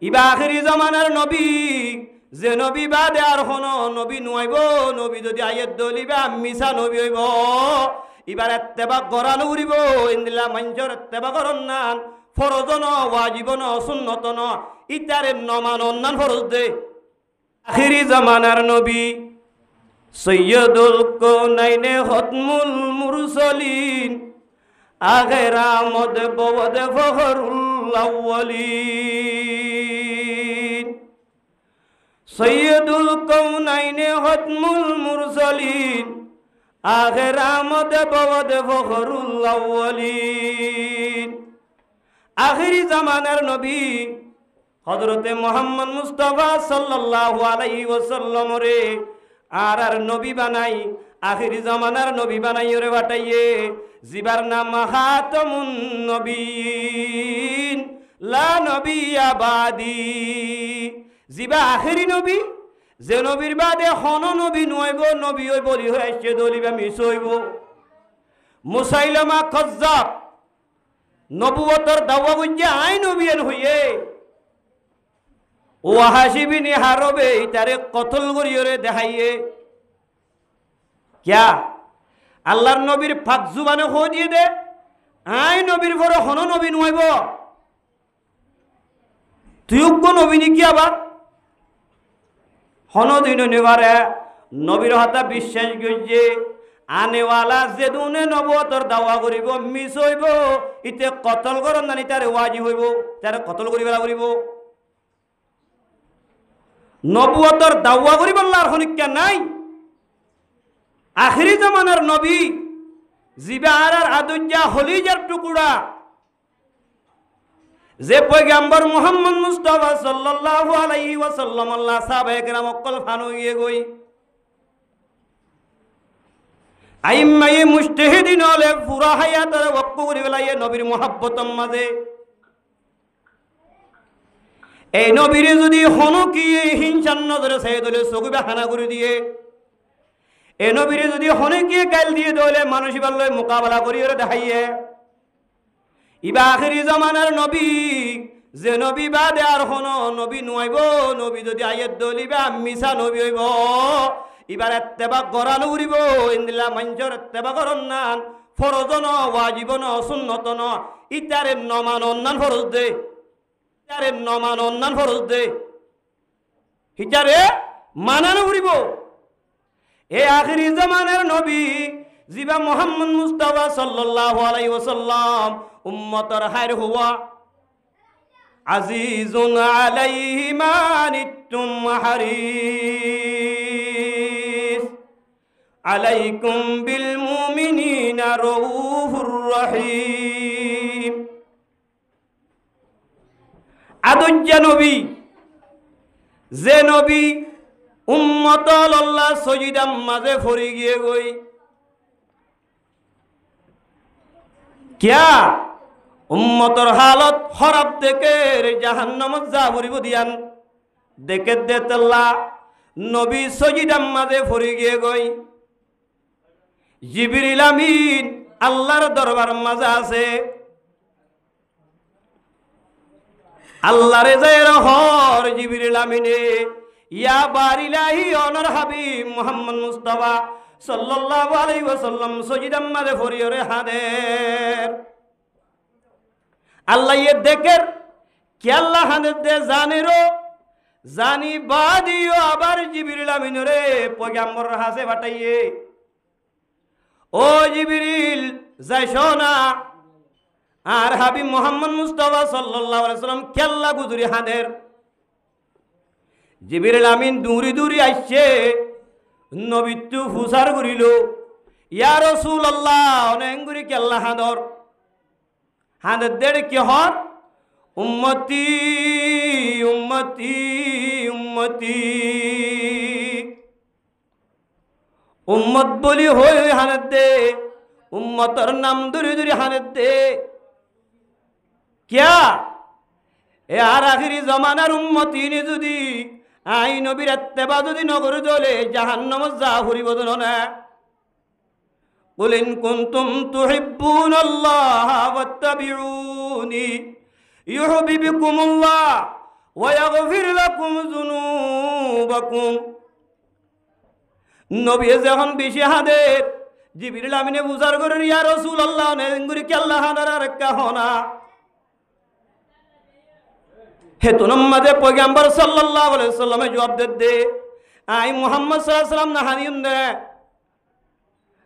ইবা আখিরি জামানার নবী যে নবী বাদে আর হন নবী নইব নবী যদি আয়ের দলিবা মিছা নবী হইব এবার এত্তেবা গড়ানো উড়িব ইন্দিলা মঞ্চর এত্তেবা করন নান ফরজ ন ওয়াজিব ন সুন্নত ন ইতারে নমান অন্যান ফরজ দে আখিরি জামানার নবী সৈয়দুল কৌনাইনে খতমুল মুরসালিন আখের আমদ বওদ ফখরুল আউয়ালিন সৈয়দুল কৌনাইনে খতমুল মুরসালিন আখের আমদ বওদ ফখরুল আউয়ালিন আখিরি জামানার নবী হযরতে মুহাম্মদ মুস্তাফা সাল্লাল্লাহু আলাইহি ওয়াসাল্লাম রে আর নবী বানাই আখিরি জামানার নবী বানাই রে বাটাইয়ে জিবার নাম খাতামুন নবীন লা নবিয়্যা বাদি জিবা আখিরি নবী যে নবীর বাদে হন নবী নইব নবী ওই বলি হয়ে আসছে দলিবা মিস হইব মুসাইলামা কাজ্জাব নবুয়তর দাওয়া বুঝে আই নবীন হইয়ে ওয়াহাশি বিন হারবে তারে কতল করিয়ে দেখাইয়ে क्या আল্লাহর নবীর ফাক জুবানে হো দিয়ে দে আই নবীর পরে হন নবী নইব তুইও নবী নি কি আবার হন দিন নেবারে নবীর হাতে বিশ্বাস গইছে আনেওয়ালা যে দুনে নবুয়তর দাওয়া করিব মিস হইব ইতে কতল করন নানি তারে ওয়াজিব হইব তারে কতল করিবা করিব নবুয়তর দাওয়া করিব আল্লাহর হনিকা নাই আখিরি জামানার নবী জিবার আর আদুজ্জা হলিজার টুকুরা যে পয়গম্বর মুহাম্মদ মুস্তাফা সাল্লাল্লাহু আলাইহি ওয়াসাল্লাম আল্লাহ সাহাবায়ে কেরাম অকল ফানো গিয়ে গই আইম্মায়ে মুজতাহিদিন হলে পুরা হায়াতের ওয়াক্ফ করে ফেলাইয়ে নবীর মুহাব্বতের মাঝে এই নবীরে যদি হনো কি হিংসার নজরে সাইদলে চকুবে হানা করে দিয়ে এ নবীরে যদি হনে গিয়ে গাইল দিয়ে দলে মানুষ ইবার লয় মোকাবেলা করি ওরে দেখাইয়ে ইবা আখিরি জামানার নবী যে নবী বাদে আর হন নবী নইব নবী যদি আয়ের দলিবা মিছা নবী হইব এবার এত্তেবা গড়ানো উড়িব ইন্দিলা মঞ্চর এত্তেবা করন নান ফরজ ন ওয়াজিব ন সুন্নত ন ইতারে নমান অন্যান ফরজ দে ইতারে নমান অন্যান ফরজ দে ইতারে মানানো উড়িব এ আখিরি জামানার নবী জিবা মুহাম্মদ মুস্তাফা সাল্লাল্লাহু আলাইহি ওয়াসাল্লাম উম্মতর হায়র হুয়া আজিজুন আলাইহি মা নিতুম হারিস আলাইকুম বিল মুমিনিনা রাউফুর রহিম আদুজ্জা নবী যে নবী উম্মত আল্লাহ সজিদাম মাঝে ফরি গিয়ে গই কিয়া উম্মতর হালত খরাব দেখে জাহান্নামত যা ভরিব দিয়ান দেখে দেতল্লা নবী সজিদাম মাঝে ফরি গিয়ে গই জিবরিল আমিন আল্লাহর দরবার মাঝে আছে আল্লাহরে যায় রহর জিবরিল আমিনে ইয়া বারিলাহি অনর হাবিব মুহাম্মদ মুস্তাফা সাল্লাল্লাহু আলাইহি ওয়াসাল্লাম সজিদাম মাঝে ফরিয়রে হাদের আল্লাহ ইয়ে দেখের কি আল্লাহ হাদের দে জানেরো জানি বাদিও আবার জিবরিল আমিনরে পয়গম্বর হাসে বাটাইয়ে ও জিবরিল যাইছো না আর হাবিব মুহাম্মদ মুস্তাফা সাল্লাল্লাহু আলাইহি ওয়াসাল্লাম কেল্লা গুজরি হাদের জিবরিল আমিন দূরি দূরি আসছে নবিত্তু ফুসার করিল ইয়া রাসূলুল্লাহ অনেঙ্গুরি কেল্লা হাদর হাদের দেড় কি হর উম্মতি উম্মতি উম্মতি উম্মত বলি হই হানের দে উম্মতর নাম দূরি দূরি হানের দে क्या এ আর আখিরি জমানার উম্মতি নি যদি আই নবীর ইত্তেবা যদি নগর দলে জাহান্নামত যা হরিব না কুল ইন কুনতুম তুহিব্বুনাল্লাহ ফাত্তাবিউনি ইউহিব্বুকুমুল্লাহ ওয়াগফির লাকুম যুনুবাকুম। নবী যখন বেশি হাদের জিবরিল আমিনে বুঝার করে ইয়া রাসূলুল্লাহ নেঙ্গুরি কি আল্লাহ হানারা রাখা হনা হে তো নম্মাদে পয়গম্বর সাল্লাল্লাহু আলাইহি ওয়াসাল্লামে জবাব দে আই মুহাম্মদ সাল্লাল্লাহু আলাইহি ওয়াসাল্লাম না হানিম দে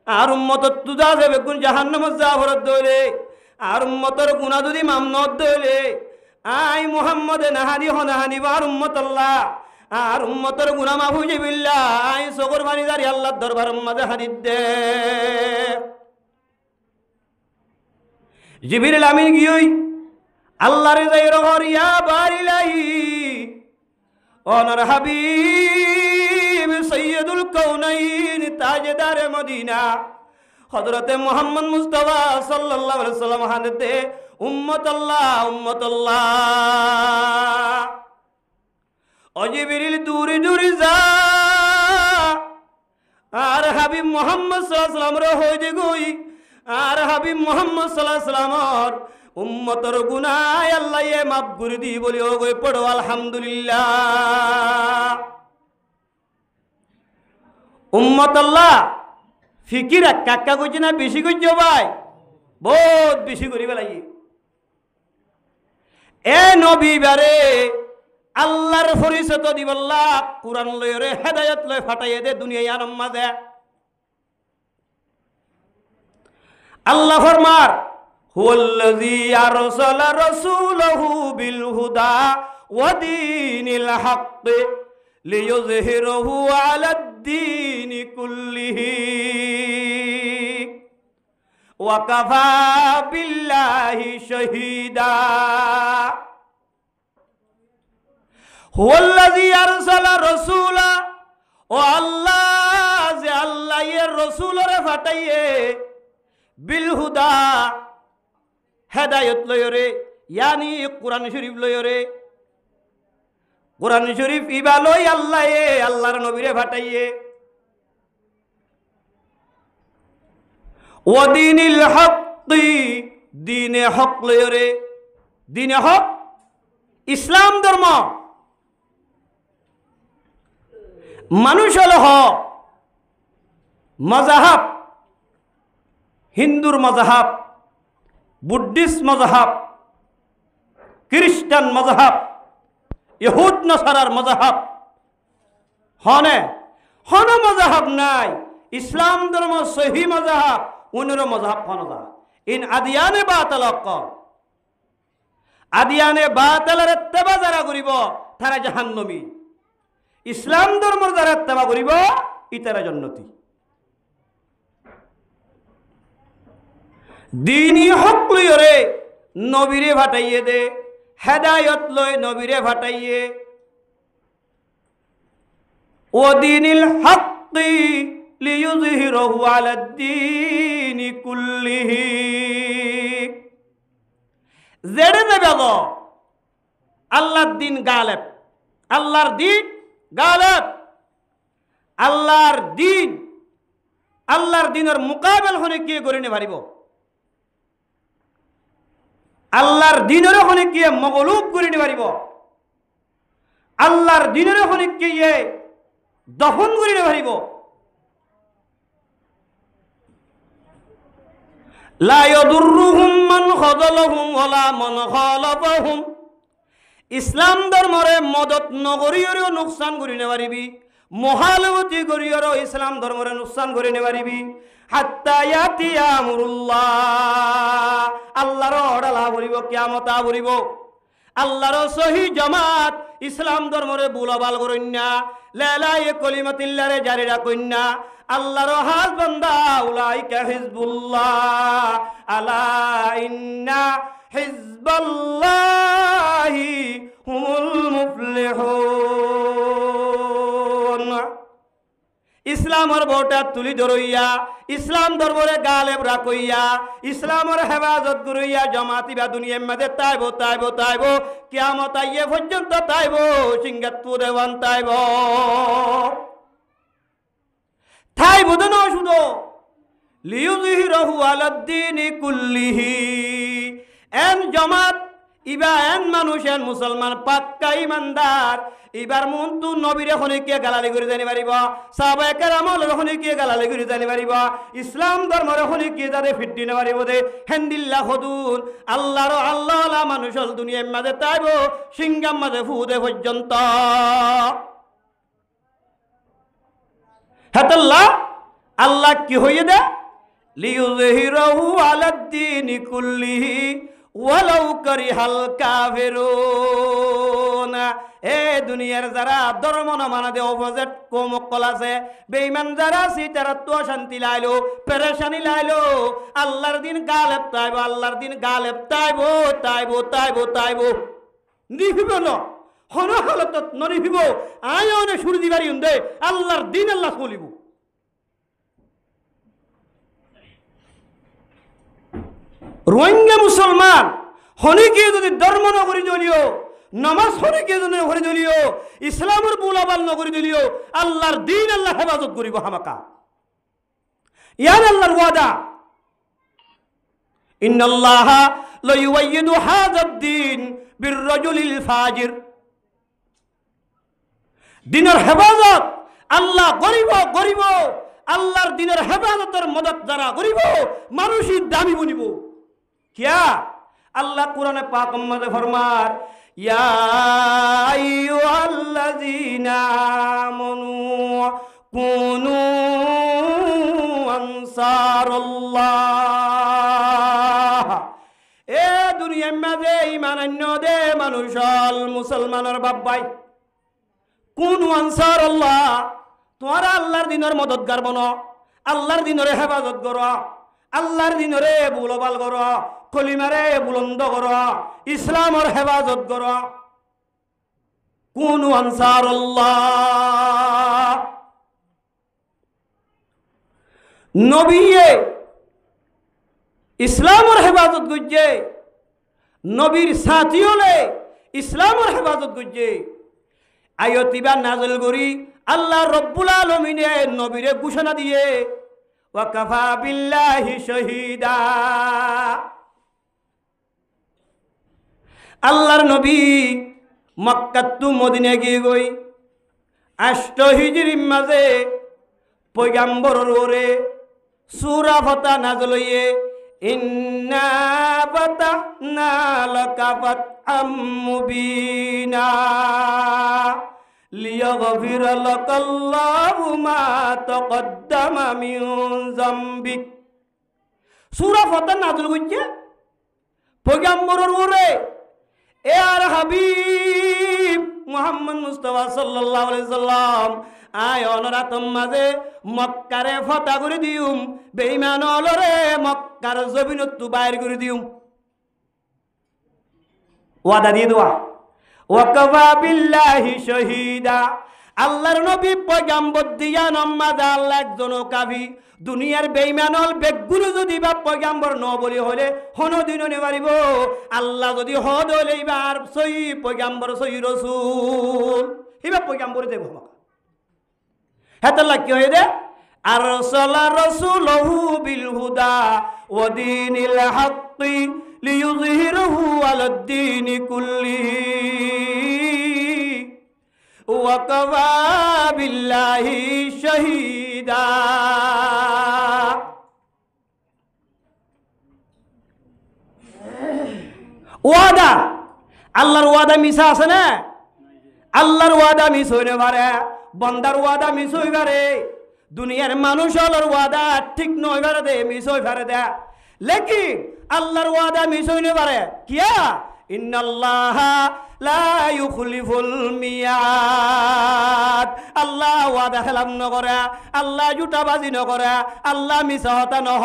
আর উম্মত তুদা যাবে কোন জাহান্নামে যাবর দইলে আর উম্মতর গুনাহ যদি মামনত দইলে আই মুহাম্মদ না হানি হনা হানি আর উম্মত আল্লাহ আর উম্মতর গুনাহ মাফ হয়ে যাবিল্লাহ আই সগর বানি দারি আল্লাহর দরবার মাঝে হাদিদ দে জিবরিল আমিন গিয়ই আল্লাহর যাই রহর ইয়া বারিলাহি ওনার হাবিব সৈয়দুল কাউনাইন তাজদার মদিনা হযরতে মুহাম্মদ মুস্তাফা সাল্লাল্লাহু আলাইহি ওয়াসাল্লাম হাদিতে উম্মত আল্লাহ ও জিবরিল দূরে দূরে যা আর হাবিব মুহাম্মদ সাল্লাল্লাহু আলাইহি ওয়াসাল্লাম রে হইতে গই আর হাবিব মুহাম্মদ সাল্লাল্লাহু আলাইহি ওয়াসাল্লামর উম্মতর গুনাহ আল্লাহ এ মাফ করে দি বলি ও গই পড়ো আলহামদুলিল্লাহ। উম্মত আল্লাহ ফিকির কাকা কইছে না বেশি কইছো ভাই বহুত বেশি করি বেলাই এ নবী বারে আল্লাহর পরিচয় তো দিবল্লাহ কুরআন লয়রে হেদায়েত লয় ফাটাইয়ে দে দুনিয়ায় আনম মাঝে আল্লাহ ফরমার হুয়াল্লাযী আরসালা রাসূলাহু বিল হুদা ওয়া দীনিল হক লিইয়ুযহিরাহু আলাদ দীনি কুল্লিহি ওয়া কাফা বিল্লাহি শাহীদা। হুয়াল্লাযী আরসালা রাসূলা ও আল্লাহ যে আল্লাহ এর রাসূলরে ফাটাইয়ে বিল হুদা হেদায়েত লয়রে ইয়ানি কুরআন শরীফ লয়রে কুরআন শরীফ ইবালই আল্লাহ এ আল্লাহর নবীরে ফাটাইয়ে ও দীনিল হক দীনে হক লয়রে দীনে হক ইসলাম ধর্ম মানুষ হল হক মজাহাব হিন্দুর মজাহাব বুদ্ধিস্ট মজাহাব খ্রিস্টান মজাহাব ইহুদ নসারার মজাহাব হনে হন মজাহাব নাই ইসলাম ধর্ম সহি মজাহাব উনের মজাহাব হনদা ইন আদিয়ানে বাতালক আদিয়ানে বাতালের ইত্তেবা যারা করিব তারা জাহান্নামী ইসলাম ধর্মের যারা ইত্তেবা করিব ইতারা জান্নাতি। দীনি হক লইরে নবীরে ফাটাইয়ে দে হেদায়ত লই নবীরে ফাটাইয়ে ও দীনিল হক লিইয়ুযহিরাহু আলাদ দীনি কুল্লিহি জেড়ে দেবে গো আল্লাহর দিন গালেব আল্লাহর দিন গালেব আল্লাহর দিনের মোকাবেল হনে কে করে নে পারিব আল্লাহর দিনের হনে কে মগলুব করে নে পারিব আল্লাহর দিনের হনে কে দফন করে নে পারিব লা ইয়াদুররুহুম মান খাযালাহুম ওয়ালা মান খালাফাহুম ইসলাম ধর্মরে মদত নগরীয়রও নুকসান করি নে পারিবি মহালবতী করিয়রও ইসলাম ধর্মরে নুকসান করে নে পারিবি হাত্তা ইয়াতিয়া আমরুল্লাহ আল্লাহর অর্ডার বলিব কিয়ামত বলিব আল্লাহর সহি জামাত ইসলাম ধর্মরে বুলাবাল করিনা লাইলায়ে কলিমাতিল্লাহরে জারি রাখইনা আল্লাহর হাজ বান্দা উলাইকা হিজবুল্লাহ আলা ইন্না হিজবাল্লাহি হুমুল মুফলিহুন ইসলামর বউটা তুলি ধরইয়া ইসলাম ধর্মরে গালেব রাখইয়া ইসলামর হেফাজত করিয়া জমাতি বা দুনিয়ার মাঝে তাইব কিয়ামত আইয়ে পর্যন্ত তাইব সিঙ্গাত্তু দেওয়ান তাইব দেন শুধু লিইয়ুযহিরাহু আলাদ দীনি কুল্লিহি এন জমাত ইবা এন মানুষ এন মুসলমান পাক্কা ইমানদার এবার মন্তু নবীরে খনিকে গালালি করে জানি পারিব সাহাবায়ে কেরামল খনিকে গালালি করে জানি পারিব ইসলাম ধর্মরে খনিকে যারে ফিটি না পারিব দে হেন্দিল্লাহ খুদুন আল্লাহর আল্লাহ আলা মানুষল দুনিয়ার মাঝে তাইব সিংগাম মাঝে ফুদে পর্যন্ত হাতাল্লাহ আল্লাহ কি হইয়ে দে লিইয়ুযহিরাহু আলাদ-দীনি কুল্লিহি ওয়ালাউ কারিহাল কাফিরুন এ দুনিয়ার যারা ধর্ম না মানাদে অপোজিট কোমকল আছে বেঈমান যারা আছে তারা তো শান্তি লাইলো পেরেশানি লাইলো আল্লাহর দিন গালেব তাইব আল্লাহর দিন গালেব তাইব নিহিব না হন হালতত ননিহিব আয়নে সুর দিবারি উন্দে আল্লাহর দিন আল্লাহ চলিব রোহিঙ্গা মুসলমান হনিকে যদি ধর্ম নগরী দলিও নামাজ হনিকে যদি নগরী দলিও ইসলামের বুলাবাল নগরী দলিও আল্লাহর দিন আল্লাহ হেফাজত করিব হামাকা ইয়ান আল্লাহর ওয়াদা ইন্নাল্লাহা লা ইউয়াইয়িদু হাযাদ-দ্বীন বির-রাজুলিল ফাজির দিনের হেফাজত আল্লাহ গরিব আল্লাহর দিনের হেফাজতের মদত যারা গরিব মানুষই দাবি বনিব क्या अल्लाह कुरान पाक में फरमार या अय्युहल्लज़ीना आमनू कुनू अंसारुल्लाह ए दुनिया में दे ईमान अन्य दे मनुष्यल मुसलमानर बाबाई कुनू अंसारुल्लाह तुम्हारा अल्लाहर दिनर मददगार बनो अल्लाहर दिनरे हेफाजत करो আল্লাহর দিনরে বুলবাল করো কলিমারে বুলন্দ করো ইসলামের হেফাজত করো কুনু আনসারুল্লাহ নবীয়ে ইসলামের হেফাজত করছে নবীর সাথী হলে ইসলামের হেফাজত করছে আয়াতিবা নাযিল করি আল্লাহ রব্বুল আলামিনে নবীরে ঘোষণা দিয়ে ওয়াকাফা বিল্লাহি শহীদা আল্লাহর নবী মক্কা টু মদিনা গিয়ে গই 8 হিজরির মাঝে পয়গম্বরের ওরে সূরা ফাতা নাযিল হইয়ে ইন্না ফাতাহনা লাকা ফাতহাম মুবিনা লিয়াগফির লাকাল্লাহু মা তাকদ্দামা মিন যামবিক সূরা ফাতা নাযিল হইছে পয়গম্বরের ওরে এ আর হাবিব মুহাম্মদ মুস্তাফা সাল্লাল্লাহু আলাইহি সাল্লাম আয় অনরাতম মাঝে মক্কারে ফাতা করে দিউম বেঈমান অলরে মক্কার জমিনত বাইর করে দিউম ওয়াদা দিয়ে দোয়া ওয়াকাফা বিল্লাহি শহীদা আল্লাহর নবী পয়গম্বর দিয়া নামাজ আল্লাহ একজন কাফি দুনিয়ার বেঈমানল বেগুলো যদি বা পয়গম্বর ন বলি হলে হনদিন নিবারিব আল্লাহ যদি হদ হলে এবার সহি পয়গম্বর সহি রাসূল এবার পয়গম্বর দেব আমাকে হেতাল্লাহ কি হয়ে দে আরসালা রাসূলহু বিল হুদা ওয়া দীনিল হাক্কি লিইয়ুযহিরাহু আলাদ-দীনি কুল্লিহি ওয়া কাফা বিল্লাহি শাহীদা ওয়াদা আল্লাহর ওয়াদা মিছা আছে না আল্লাহর ওয়াদা মিছ হইতে পারে বন্দার ওয়াদা মিছ হই পারে দুনিয়ার মানুষ হলর ওয়াদা ঠিক নয় পারে দে মিছ হই পারে দে লেকিন আল্লাহর ওয়াদা মিছ হইতে পারে কিয়া ইন্নাল্লাহা লা ইউখলিফুল মিয়াদ আল্লাহ ওয়াদা খেলাপ নকরে আল্লাহ জুটাবাজি নকরে আল্লাহ মিছা হতা নহ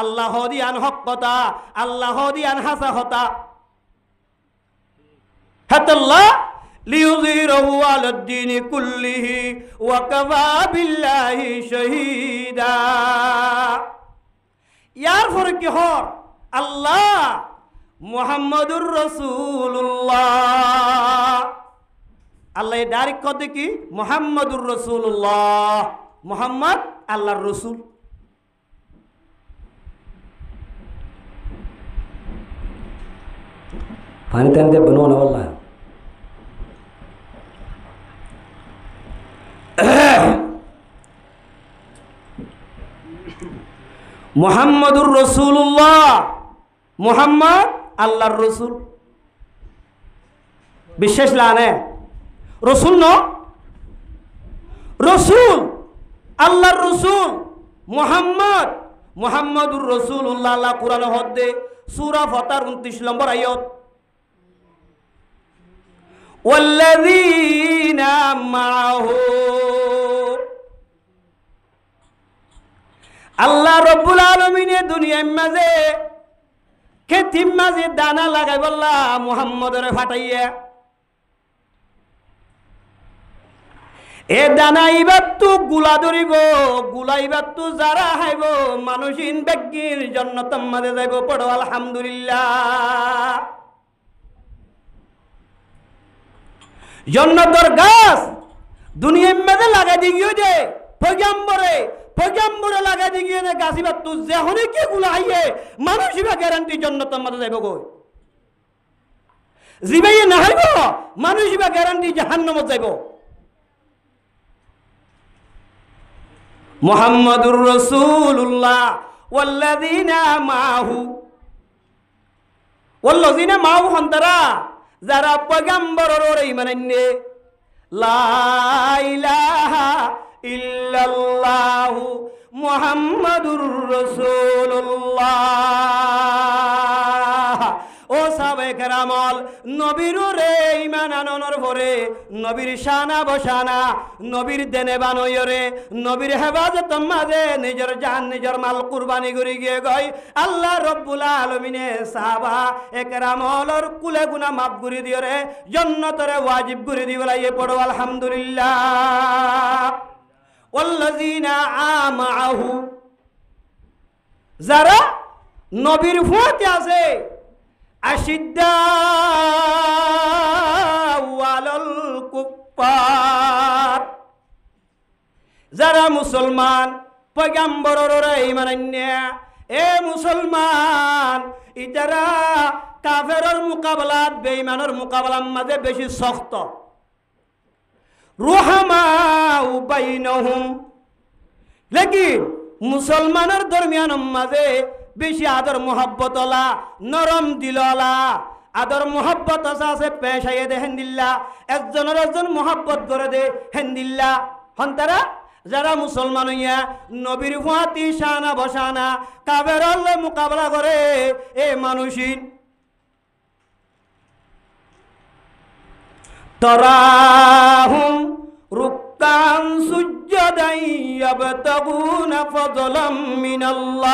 আল্লাহ দিয়ান হক কথা আল্লাহ দিয়ান হাসা হতা হাতাল্লাহ লিইয়ুযহিরাহু আলাদ-দীনি কুল্লিহি ওয়া কাফা বিল্লাহি শাহীদা ইয়ার পরে কি হর আল্লাহ মুহাম্মাদুর রাসূলুল্লাহ আল্লাহ ডাইরেক্ট কত কি মুহাম্মাদুর রাসূলুল্লাহ মুহাম্মদ আল্লাহর রাসূল পানি টানি দিয়ে বনো না বললা মুহাম্মাদুর রাসূলুল্লাহ, মুহাম্মদ আল্লাহর রসুল। বিশ্বাস লানে রসুল ন রসুল, আল্লাহর রসুল মুহাম্মদ, মুহাম্মাদুর রাসূলুল্লাহ। আল্লাহ কুরআন হদ্দে সূরা ফাতার 29 নম্বর আয়াত, ওয়াল্লাযীনা মাআহু। আল্লাহ রব্বুল আলামিনে দুনিয়ার মাঝে খেতির মাঝে দানা লাগাই বললা মুহাম্মদের ফাটাইয়া, এ দানা ইবার তো গুলা ধরিব, গুলা ইবার তো যারা হাইব মানুষিন ব্যক্তির জন্য মাঝে যাইব। পড়ো আলহামদুলিল্লাহ। জন্নতর গাছ দুনিয়ার মাঝে লাগাই দিগিয়ে দে পয়গম্বরে, পয়গম্বরে লাগাই দিগিয়ে দে গাছ ইবার তো যেহনে কি গুলা আইয়ে মানুষ ইবা গ্যারান্টি জন্নতর মাঝে যাইব গো। জিবাইয়ে না হাইব মানুষ ইবা গ্যারান্টি জাহান্নামত যাইব। মুহাম্মাদুর রাসূলুল্লাহ ওয়াল্লাযীনা মাআহু, ওয়াল্লাযীনা মাআহু হন্তারা যারা পয়গম্বরের ঈমান আননে। লা ইলাহা ইল্লাল্লাহু মুহাম্মাদুর রাসূলুল্লাহ। ও সাহাবায়ে কেরামল, নবীর রে ঈমান আননের পরে নবীর শানা বসানা, নবীর দেনে বানয়রে, নবীর হেফাজত মাঝে নিজের জান নিজের মাল কুরবানি করে গিয়ে গই আল্লাহ রব্বুল আলামিনে সাহাবা একরামলর কুলে গুনাহ মাফ করে দিও রে, জান্নাতরে ওয়াজিব করে দিও। লাইয়ে পড়ো আলহামদুলিল্লাহ। ওয়াল্লাযীনা আমাহু, যারা নবীর ফুয়াতে আছে। আশিদ্দাউ আলাল কুফফার, যারা মুসলমান পয়গম্বরের ঈমান আননে। এ মুসলমান ইতারা কাফেরের মুকাবলাত বেঈমানের মুকাবলার মাঝে বেশি শক্ত। রুহামাউ বাইনহুম, লেকিন মুসলমানের দরমিয়ান মাঝে বেশি আদর মোহাব্বত ওলা, নরম দিলওয়ালা, আদর মোহাব্বত আছে। পেশাইয়ে দে হেন্দিল্লা, একজনের একজন মোহাব্বত করে দে হেন্দিল্লা। হন্তারা যারা মুসলমান হইয়া নবীর ফুয়াতি শানা বসানা কাফেরের মোকাবেলা করে এ মানুষিন। তরাহুম রুক্কান সুজ্জাদান ইয়াবতাগুনা ফাদলাম মিনাল্লাহ।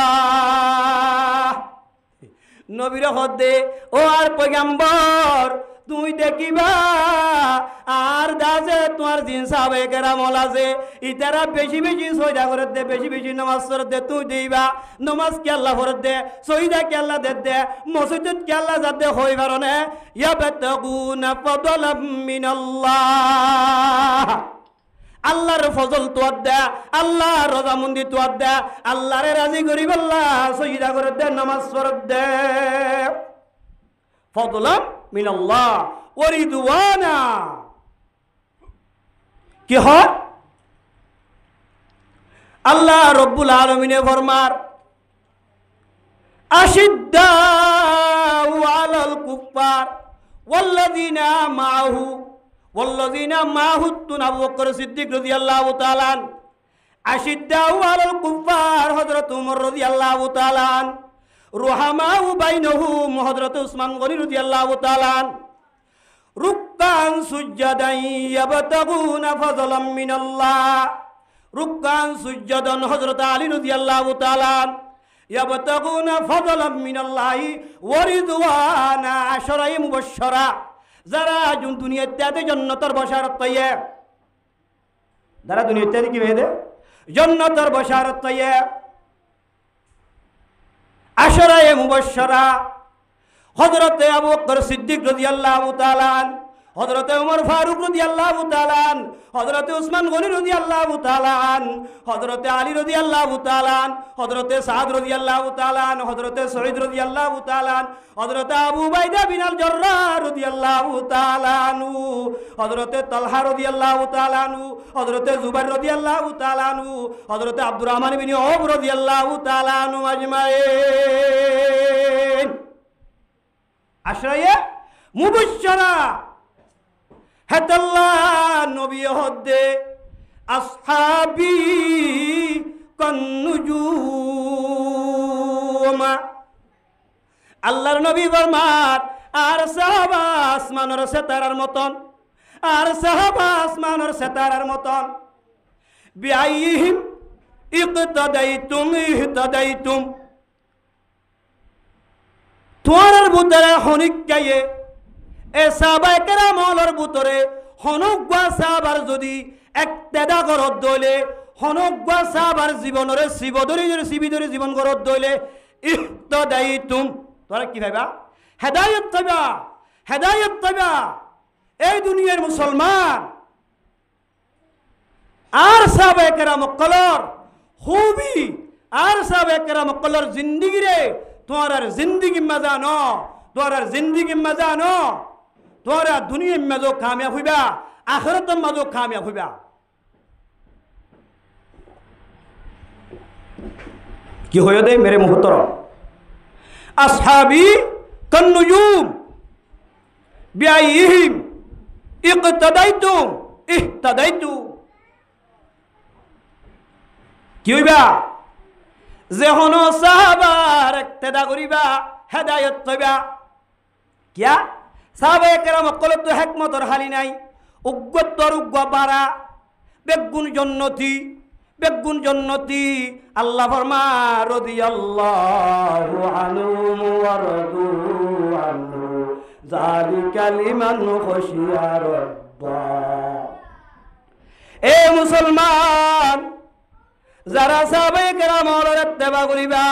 নবীর হদে ও আর পয়গম্বর তুই দেখিবা আর দাসে তোমার দিন সাহাবে কেরামল আছে ইতারা বেশি বেশি সজদা করে দে, বেশি বেশি নামাজ পড়ে দে। তুই দেইবা নামাজ কে আল্লাহ পড়ে দে, সজদা কে আল্লাহ দে দে, মসজিদ কে আল্লাহ যাতে হই পারনে। ইয়াবতাগুনা ফাদলাম মিনাল্লাহ, আল্লাহর ফজল তোয়ার দে, আল্লাহর রজামন্দি তোয়ার দে, আল্লাহরে রাজি করিব আল্লাহ সজদা করে দে, নামাজ পড়ে দে। ফদলাম মিনাল্লাহ ওয়া রিদওয়ানা, কি হয় আল্লাহ রব্বুল আলামিনে ফরমার আশিদ্দাউ আলাল কুফফার ওয়াল্লাযীনা মাআহু, ওয়াল্লাযীনা মাআহু আবু বকর সিদ্দিক রাদিয়াল্লাহু তাআলা। আশিদ্দাউ আলাল কুফফার হযরত উমর রাদিয়াল্লাহু তাআলা। রুহামাউ বাইনহুম হযরত উসমান গনি রাদিয়াল্লাহু তাআলা। রুক্কান সুজ্জাদান ইয়াবতাগুনা ফাযলাম মিনাল্লাহ, রুক্কান সুজ্জাদান হযরত আলী রাদিয়াল্লাহু তাআলা। ইয়াবতাগুনা ফাযলাম মিনাল্লাহি ওয়া রিদওয়ানা, আশরায়ে মুবাশশারা, যারা দুনিয়াতে জান্নাতের বশারত পাইয়ে, যারা দুনিয়াতে কি পেয়ে জান্নাতের বশারত পাইয়ে। আশরায়ে মুবাশশারা হযরত আবু বকর সিদ্দিক রাদিয়াল্লাহু তাআলা, হযরতে ওমর ফারুক রাদিয়াল্লাহু তাআলা আন, হযরতে উসমান গনি রাদিয়াল্লাহু তাআলা আন, হযরতে আলী রাদিয়াল্লাহু তাআলা আন, হযরতে সাদ রাদিয়াল্লাহু তাআলা আন, হযরতে সঈদ রাদিয়াল্লাহু তাআলা আন, হযরতে আবু উবাইদা বিন আল জাররাহ রাদিয়াল্লাহু তাআলা আনহু, হযরতে তালহা রাদিয়াল্লাহু তাআলা আনহু, হযরতে জুবাইর রাদিয়াল্লাহু তাআলা আনহু, হযরতে আব্দুর রহমান বিন আওফ রাদিয়াল্লাহু তাআলা আনহু আজমাইন। আশরায়ে মুবাশশারা হেতাল্লাহ নবী হদ্দে আসহাবি কন্নুজুম। আল্লাহর নবী ফরমান আর সাহাবা আসমানের সিতারার মতন, আর সাহাবা আসমানের সিতারার মতন। বিআইহিম ইকতাদাইতুম ইহতাদাইতুম। তোমার ভিতরে হনিক গায়ে এ সাহাবায়ে কেরামর ভিতরে হনগ্বা সাহাবার যদি একতেদা করত দইলে, হনগ্বা সাহাবার জীবনরে শিবধরি জীবন করত দইলে ইহতাদাইতুম। তোরা কি ভাইবা? হেদায়েত পাইবা, হেদায়েত পাইবা এই দুনিয়ার মুসলমান। আর সাহাবায়ে কেরাম কলর খুবই, আর সাহাবায়ে কেরাম কলর জিন্দেগি রে তোমার জিন্দেগি মজা ন, তোমার জিন্দেগি মজা ন, তোমার দুনিয়ার মজো কামিয়াব হইবা, আখিরাতের মজো কামিয়াব হইবা। কি হইও দে মেরে মুহতরম, আসহাবি কন্নুজুম বিআইহিম ইকতাদাইতুম ইহতাদাইতু। কি হইবা? যে হন সাহাবার ইক্তেদা করিবা, হেদায়েত পাইবা। কিয়া সাহাবায়ে কেরাম কলত তো হিকমতর হালি নাই, উগ্গতর উগ্গ বাড়া, বেগুন জন্নতি, বেগুন জন্নতি। আল্লাহ ফরমা রাদিয়াল্লাহু আনহুম ওয়া রাদু আনহু যালিকা লিমান খাশিয়া রাব্বা। এ মুসলমান, যারা সাহাবায়ে কেরামর ইত্তেবা করিবা,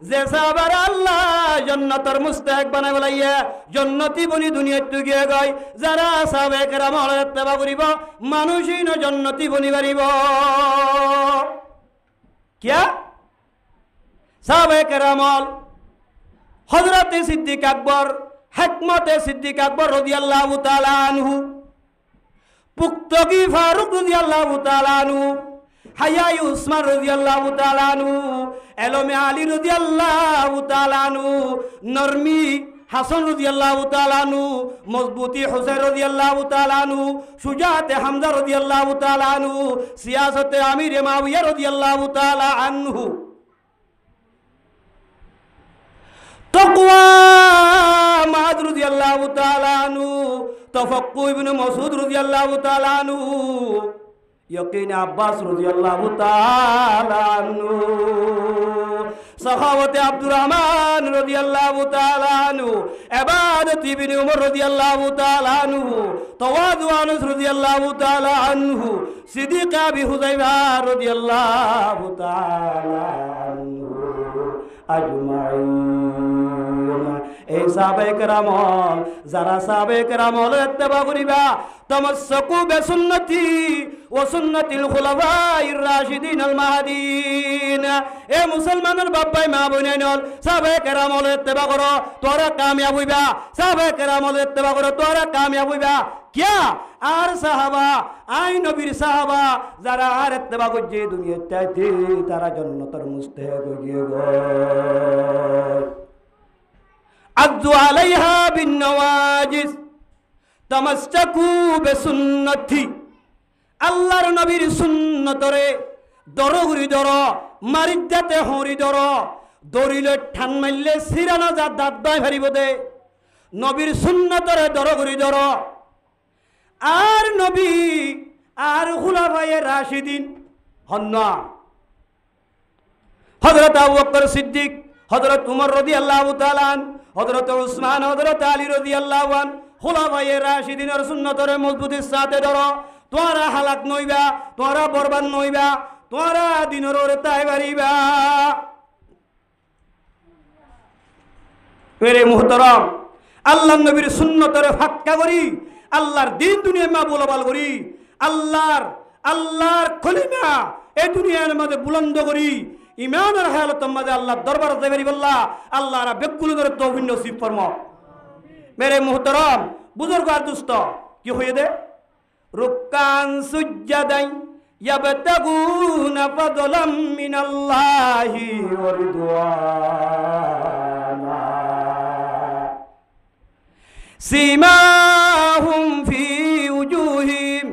যে সাহাবার আল্লাহ জান্নাতের মুস্তাহিক বানাই বলাইয়া জান্নাতি বনি দুনিয়াত গিয়ে গয়, যারা সাহাবায়ে কেরামর ইত্তেবা করিব মানুষই ন জান্নাতি বনি পারিব। কিয়া সাহাবায়ে কেরামল হযরতে সিদ্দিক আকবর, হিকমতে সিদ্দিক আকবর রাদিয়াল্লাহু তাআলা আনহু, পুক্তগি ফারুক রাদিয়াল্লাহু তাআলা আনহু, হায়াই উসমান রাদিয়াল্লাহু তাআলা আনহু, এলমে আলী রাদিয়াল্লাহু তাআলা আনহু, নরমি হাসান রাদিয়াল্লাহু তাআলা আনহু, মজবুতি হুসাইন রাদিয়াল্লাহু তাআলা আনহু, সুজাতে হামজা রাদিয়াল্লাহু তাআলা আনহু, সিয়াসতে আমির মুআবিয়া রাদিয়াল্লাহু তাআলা আনহু, তাকওয়া মাআদ রাদিয়াল্লাহু তাআলা আনহু, তাফাক্কু ইবনে মাসউদ রাদিয়াল্লাহু তাআলা আনহু, ইয়াকিন আব্বাস রাদিয়াল্লাহু তাআলা আনহু, সাহাবাতে আব্দুর রহমান রাদিয়াল্লাহু তাআলা আনহু, ইবাদত ইবনে উমর রাদিয়াল্লাহু তাআলা আনহু, তাওয়াদু আনাস রাদিয়াল্লাহু তাআলা আনহু, সিদ্দিক আবি হুযাইফা রাদিয়াল্লাহু তাআলা আনহু আজমাইন। এই সাহাবায়ে কেরামল, যারা সাহাবায়ে কেরামল ইত্তেবা করিবা, তামাসসাকু বিসুন্নতি ওয়া সুন্নাতিল খুলাফাইর রাশিদিন আল মাহদিন। এ মুসলমানের বাপ্পাই মা বোনেনল, সাহাবায়ে কেরামল ইত্তেবা করো, তোরা কামিয়াব হইবা। সাহাবায়ে কেরামল ইত্তেবা করো, তোরা কামিয়াব হইবা। কিয়া আর সাহাবা, আই নবীর সাহাবা যারা আর ইত্তেবা করছে দুনিয়াতে, তারা জান্নাতের মুস্তাহিক হয়ে গয়। আযু আলাইহা বিন নওয়াজিস তামাসসাকু বিসুন্নতি। আল্লাহর নবীর সুন্নতরে দরগুরি দর, মারিজাতে হরি দর, দরিলে ঠান মারলে সিরানা যা দাঁত বাই হারিব দে। নবীর সুন্নতরে দরগুরি দর। আর নবী আর খুলাফায়ে রাশিদিন হন্না, হযরত আবু বকর সিদ্দিক, হযরত উমর রাদিয়াল্লাহু তাআলা আন, হযরত উসমান, হযরত আলী রাদিয়াল্লাহু আন, খুলাফায়ে রাশিদিনের সুন্নতরে মজবুতির সাথে ধরো। তোরা হালাক নইবা, তোরা বরবাদ নইবা, তোরা দিনের ওরে তাই বাড়িবা। মেরে মুহতরম, আল্লাহ নবীর সুন্নতরে ফাক্কা করি আল্লাহর দিন দুনিয়ার মা বলবাল করি আল্লাহর খলিমা এই দুনিয়ার মধ্যে বুলন্দ করি ইমানের হায়ালতের মাঝে আল্লাহর দরবার যাইবারি বল্লা আল্লাহর বেকুল করে তৌফিক নসিব ফরম মেরে মুহতারাম বুজুর্গ আর দুস্ত কি হয়ে দে রুকান সুজ্জাদাই ইয়াবতাগুনা ফাদলাম মিনাল্লাহি ওয়া রিদওয়ানা সীমাহুম ফি উজুহিম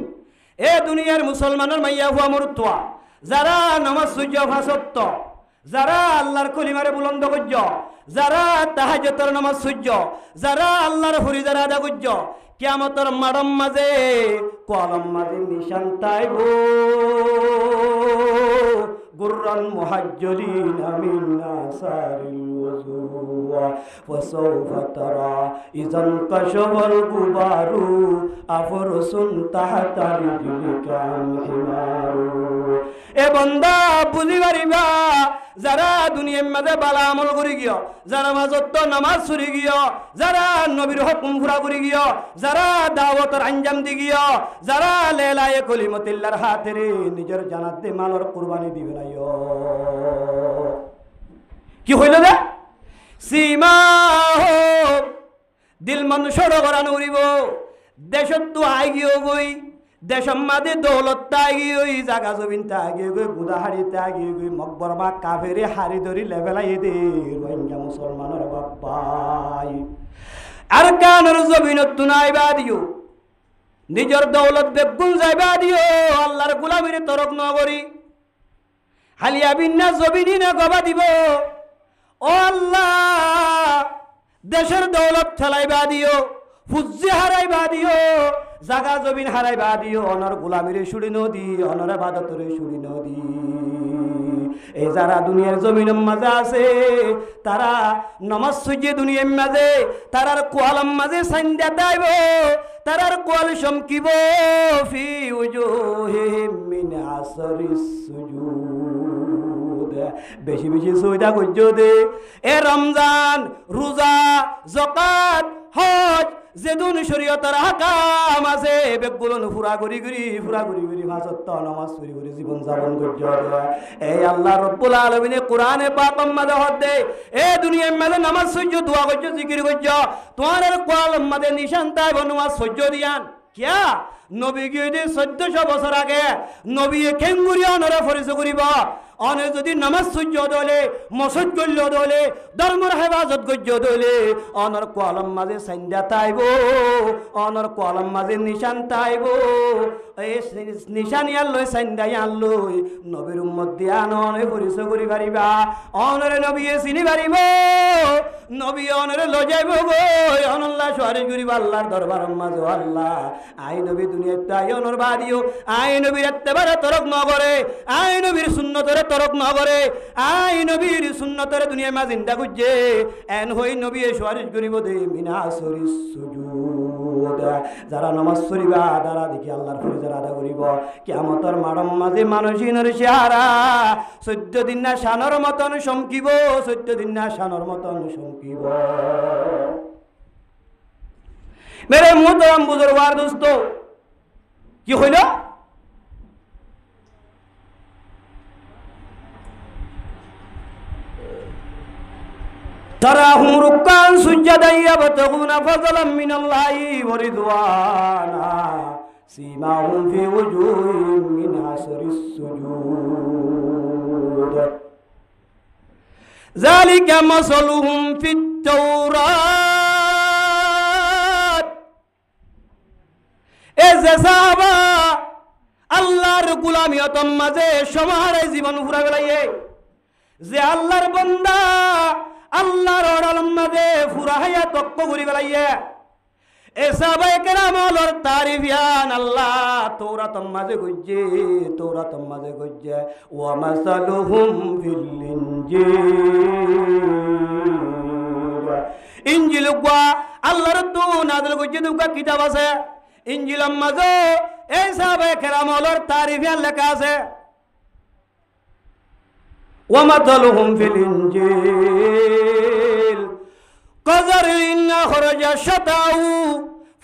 এ দুনিয়ার মুসলমানের মাইয়া হুয়া মুরতুয়া যারা নামাজ সূর্য ভাসত্ব যারা আল্লাহর কলিমারে বুলন্দ করজ যারা তাহাজ্জুদের নামাজ সূর্য যারা আল্লাহর হরি যারা আদা করজ কিয়ামতের মাড়ম মাঝে কলম মাঝে নিশান তাইবো গুররান মুহাজ্জলিনা মিন আসারিল ওযুয়া ওয়াসাউফা তারা ইযান কাশাফাল গুবারু আফরসুন তাহতা রিজলিকা হিমারু এ বান্দা বুঝি পারিবা যারা দুনিয়ার মাঝে বালা আমল করে গিয়ে যারা মাঝত নামাজ ছুরি গিয়ে যারা নবীর হুকুম পুরা করে গিয়ে যারা দাওয়াতের আঞ্জাম দি গিয়ে যারা লেলায়ে কলিমতিল্লাহর হাতেরে নিজের জানাতে মালর কুরবানি দিবে না কি হইল রে সীমা দিল মন সড় করা নড়িব দেশত তো আগিয়ে গই দেশম মাদে দৌলত তাগিয়ে ওই জাগা জমিন তাগিয়ে গই গুদাহারি তাগিয়ে গই মকবর বা কাফেরে হারি ধরি লেভেলাই দে রোহিঙ্গা মুসলমানের বাপ্পাই আর কানের জমিনত তুনাইবা দিও নিজের দৌলত বেগুন যাইবা দিও আল্লাহর গোলামির তরক নগরী হালিয়া বিন্না জমিনি না গবা দিব ও আল্লাহ দেশের দৌলত ঠেলাইবা দিও ফুজ্জি হারাইবা দিও জাগা জমিন হারাইবা দিও অনর গোলামির সুড়ি নদী অনর বাদতরে সুড়ি নদী এই যারা দুনিয়ার জমিনের মাঝে আছে তারা নমাজ সূর্য দুনিয়ার মাঝে তারার কোয়ালাম মাঝে সাইন্দা দাইব তারার কোয়াল সমকিব ফি উজুহিহিম মিন আসরিস সুজুদ বেশি বেশি সুজদা করজ দে এ রমজান রোজা যাকাত হজ যেদুন শরীয়তের হাকাম আছে বেগুলো ফুরা করি মাসত নামাজ পড়ি করি জীবন যাপন করজ এই আল্লাহ রব্বুল আলামিন কোরআনে পাক মাঝে হদে এ দুনিয়ার মাঝে নামাজ সূর্য দোয়া করজ জিকির করজ তোমার কোয়াল মাঝে নিশান তাই নামাজ সূর্য দিয়ান কিয়া নবী গিয়ে 1400 বছর আগে নবী কেঙ্গুরি অনরে ফরিস করিব অনে যদি নামাজ সূর্য দলে মসজিদ করল দলে ধর্মের হেফাজত করজ দলে অনর কলম মাঝে সাইন্দা তাইব অনর কলম মাঝে নিশান তাইব এই নিশান ইয়াল্লই সাইন্দা ইয়াল্লই নবীর উম্মত দিয়া অনে পরিচয় করি পারিবা অনরে নবী চিনি পারিব নবী অনরে লজাইব গো অনল্লাহ সুয়ারি করিব আল্লাহর দরবারের মাঝে আল্লাহ আই নবী দুনিয়াত তাই অনর বাদিও আই নবীর এত্তেবারে তরক নগরে আই নবীর সুন্নতরে তরক নগরে আই নবীর সুন্নতরে দুনিয়ার মাঝে জিন্দা গুজে এন হই নবী সুয়ারিশ করিব দে মিনা সরিস সুজুদ যারা নামাজ পড়িবা তারা দেখি আল্লাহর ফরজ আদা করিব কিয়ামতের মাড়ম মাঝে মানুষিনের চেহারা 14 দিন না শানর মতন সমকিব 14 দিন না শানর মতন সমকিব মেরে মুহতারাম বুজুর্গার দোস্ত কি হইল تراهم ركعا سجدا يبتغون فضلا من الله ورضوانا سيماهم في وجوههم من اثر السجود ذلك مثلهم في التوراة এজে সাহাবা আল্লাহর গোলামিয়তম মাঝে সমাহারে জীবন পুরা বেলাইয়ে যে আল্লাহর বান্দা আল্লাহর ওরালম মাঝে পুরা হায়া তক্ক ঘুরি বেলাইয়ে এ সাহাবায়ে কেরাম আল্লাহর তারিফ ইয়ান আল্লাহ তৌরাতম মাঝে গজ্জে ওয়া মাসালুহুম ফিল ইনজিল গা আল্লাহর তো নাযিল গজ্জে দুকা কিতাব আছে ইনজিলের মাঝে এই সাহাবায়ে কেরাম আল্লাহর তারিফ ইয়ান লেখা আছে ومثلهم في الإنجيل كزرع أخرج شطأه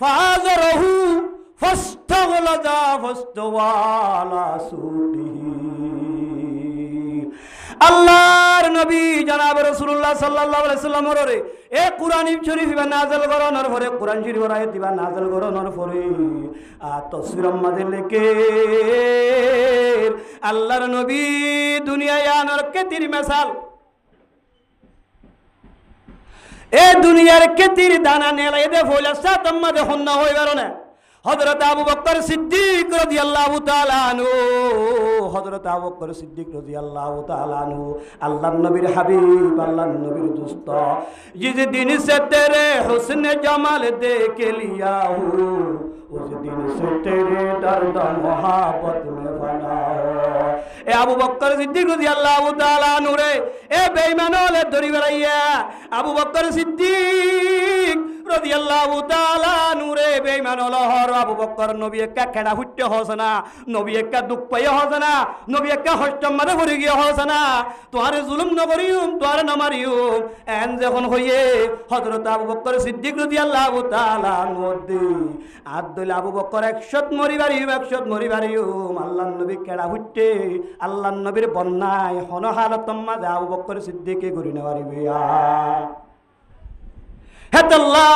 ফাযরহু ফাস্তাগলাযা ফাস্তাওয়া আলা সুকিহি। আল্লাহর নবী জনাব রাসূলুল্লাহ সাল্লাল্লাহু আলাইহি ওয়াসাল্লামের রে এ কুরআন শরীফ বা নাযিল করানোর পরে কুরআন শরীফের আয়াত বা নাযিল করানোর পরে তাফসীরের মধ্যে লেখে আল্লাহর নবী দুনিয়ায় আনার কেতির মিসাল এ দুনিয়ার কেতির দানা নেলাই দে ফইলা সাতম্মা দে হন্না হই বারনে হযরত আবু বকর সিদ্দিক রাদিয়াল্লাহু তাআলা আনহু হযরত আবু বকর সিদ্দিক রাদিয়াল্লাহু তাআলা আনহু আল্লাহর নবীর হাবিব আল্লাহর নবীর দোস্ত जिस दिन से तेरे हुस्न जमाल देख लिया हूँ उस दिन से तेरे दर्द मोहब्बत में फना हो। ए আবু বকর সিদ্দিক রাদিয়াল্লাহু তাআলা আনহু রে এ বেঈমানলে ধরি বেড়াইয়া আবু বকর সিদ্দিক রাদিয়াল্লাহু তাআলা আনহু রে বেঈমানল হর আবু বকর নবী একা খেড়া হুট্টে হসনা নবী একা দুঃখ পাইয়া হসনা নবী একা হষ্টম মাদে ভরে গিয়া হসনা তোরে জুলুম ন করিউম তোরে ন মারিউম এন যখন হইয়ে হযরত আবু বকর সিদ্দিক রাদিয়াল্লাহু তাআলা আনহু দি আব্দুল আবু বকর 100 মরিবারিউম আল্লাহর নবী খেড়া হুট্টে আল্লাহর নবীর বন্যায় হন হালতম মাঝে আবু বকর সিদ্দিকে ঘুরি নেওয়ারিবিয়া হেতাল্লাহ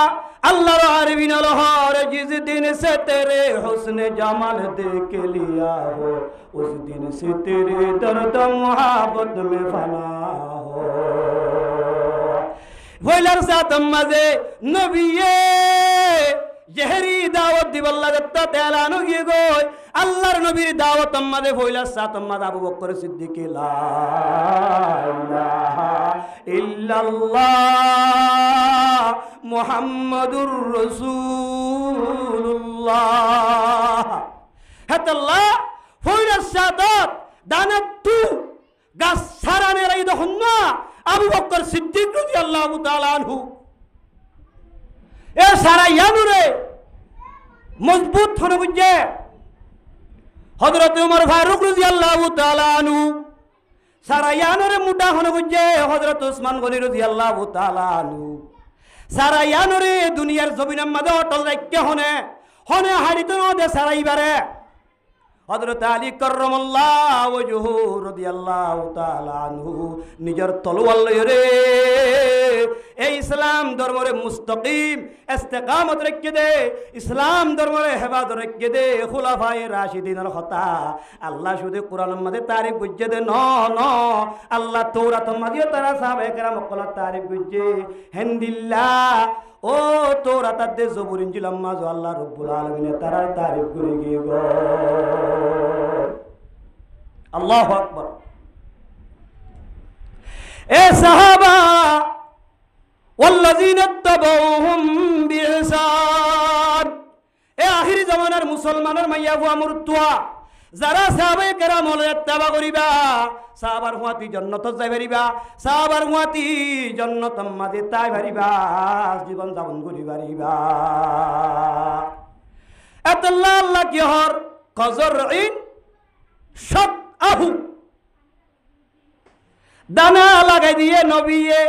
আল্লাহর আরবিন লহর जिस दिन से तेरे हुस्न जमाल देख लिया हो उस दिन से तेरे दर्द मोहब्बत में फना हो। वैलार सातम माजे नबिये জেহরি দাওয়াত দিবাল্লাহ দত্তা তেলানো গিয়ে গই আল্লাহর নবীর দাওয়াত আমাদের ফইলা সাত আমাদ আবু বকর সিদ্দিক লা ইলাহা ইল্লাল্লাহ মুহাম্মাদুর রাসূলুল্লাহ হাতাল্লাহ ফইলা সাদাত দানাতু গাছ সারানে রাই দহন্না আবু বকর সিদ্দিক রাদিয়াল্লাহু তাআলা আনহু এ সারা ইয়ানুরে মজবুত হনে বুঝে হযরত উমর ফারুক রাদিয়াল্লাহু তাআলা আনহু সারা ইয়ানুরে মুটা হনে বুঝে হযরত উসমান গনি রাদিয়াল্লাহু তাআলা আনহু সারা ইয়ানুরে দুনিয়ার জমিনের মাঝে অটল রাখতে হনে হাড়িতে নদে সারাইবারে হযরত আলী কাররামাল্লাহু ওয়াজহু রাদিয়াল্লাহু তাআলা আনহু নিজের তলোয়ার লইরে এই ইসলাম ধর্মরে মুস্তাকিম ইস্তেকামত রেখে দে ইসলাম ধর্মরে হেফাজত রেখে দে খুলাফায়ে রাশিদিনের কথা আল্লাহ শুধু কোরআনের মধ্যে তারিফ বুঝে দে ন আল্লাহ তৌরাতের মধ্যে তারা সাহাবায়ে কেরাম কলা তারিফ বুঝে হেনদিল্লাহ ও তৌরাত দে জবুর ইনজিল মাঝে আল্লাহ রাব্বুল আলামিন তারা তারিফ করে গিয়ে গো আল্লাহু আকবার। এ সাহাবা ওয়াল্লাযিনা তাবাউহুম বিইহসান এ আখিরি জামানার মুসলমানের মাইয়া বুয়া মুরতুয়া যারা সাহাবায়ে কেরাম হলে ইত্তেবা করিবা সাহাবার হুয়াতি জান্নাতত যাই পারিবা সাহাবার হুয়াতি জান্নাতম মাঝে তাই পারিবা জীবন যাপন করি পারিবা। আল্লাহ আল্লাহ কি হর কজরইন সত আহু দানা লাগাই দিয়ে নবিয়ে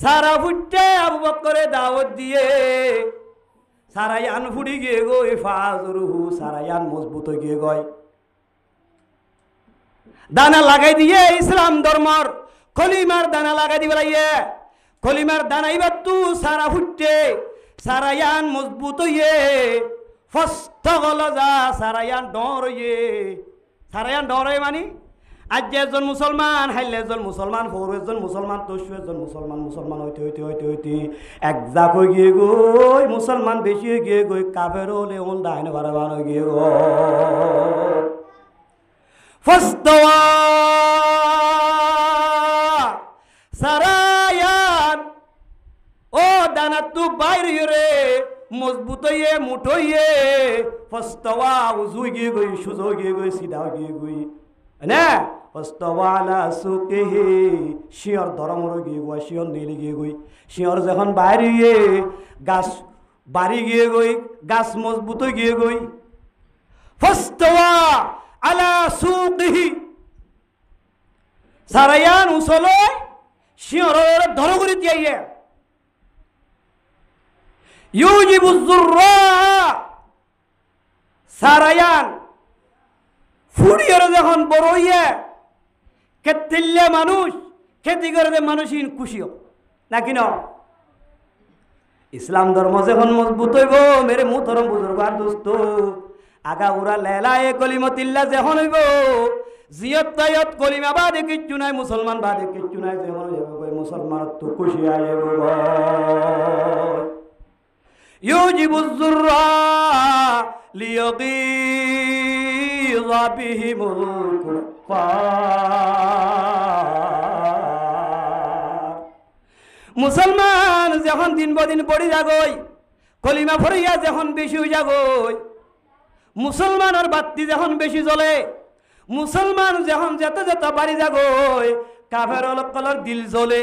সারা ফুটে আবু বকরে দাওয়াত দিয়ে সারায়ান ফুড়ি গিয়ে গই ফাজরুহু সারায়ান মজবুত হয়ে গিয়ে গয় দানা লাগাই দিয়ে ইসলাম ধর্মর কলিমার দানা লাগাই দিবে লাইয়ে কলিমার দানা ইবার তু সারা ফুটে সারায়ান মজবুত হইয়ে ফস্তগলজা সারায়ান ডর হইয়ে সারায়ান ডর হয়ে মানি আজ যে একজন মুসলমান হাইলে একজন মুসলমান ফোর একজন মুসলমান তসু একজন মুসলমান হইতে হইতে হইতে হইতে এক জাক হয়ে গিয়ে গই মুসলমান বেশি হয়ে গিয়ে গই কাফের হলে ওন ডাইনে বারাবান হয়ে গিয়ে গো ফস্তওয়া সারায়ান ও দানা তু বাইরে রে মজবুত হইয়ে মুঠো হইয়ে ফস্তওয়া উজু গিয়ে গই সুজো গিয়ে গই সিধা গিয়ে গই না ফস্তওয়ালা সুকিহি শিয়র ধরমর গিয়ে গই শিয়র নীল গিয়ে গই শিয়র যখন বাইরে গিয়ে গাছ বাড়ি গিয়ে গই গাছ মজবুত গিয়ে গই ফস্তওয়া আলা সুকিহি সারায়ান উসলে শিয়র ধর করে দিয়ে ইউজিবুজ যুররা সারায়ান ফুরিয়র যখন বড় হইয়া খেতিলে মানুষ খেতি করে মানুষই খুশিও নাকি ন ইসলাম ধর্ম যখন মজবুত হইব মেরে মুহতরম বুজুর্গ আর দোস্ত আগা উড়া লেলায়ে কলিমতিল্লাহ যখন হইব জিয়ত তায়ত কলিমা বাদে কিচ্ছু নাই মুসলমান বাদে কিচ্ছু নাই যখন হইব মুসলমান তো খুশি আইব ইউজিবুজ যুররা লিয়াগীযা বিহিমুল কুফফার মুসলমান যখন দিন বদিন পড়ি যাগই কলিমা ফরিয়া যখন বেশি হয়ে যাগই মুসলমানের বাতি যখন বেশি জ্বলে মুসলমান যখন যেতে যেতে বাড়ি যাগই কাফের কলর দিল জ্বলে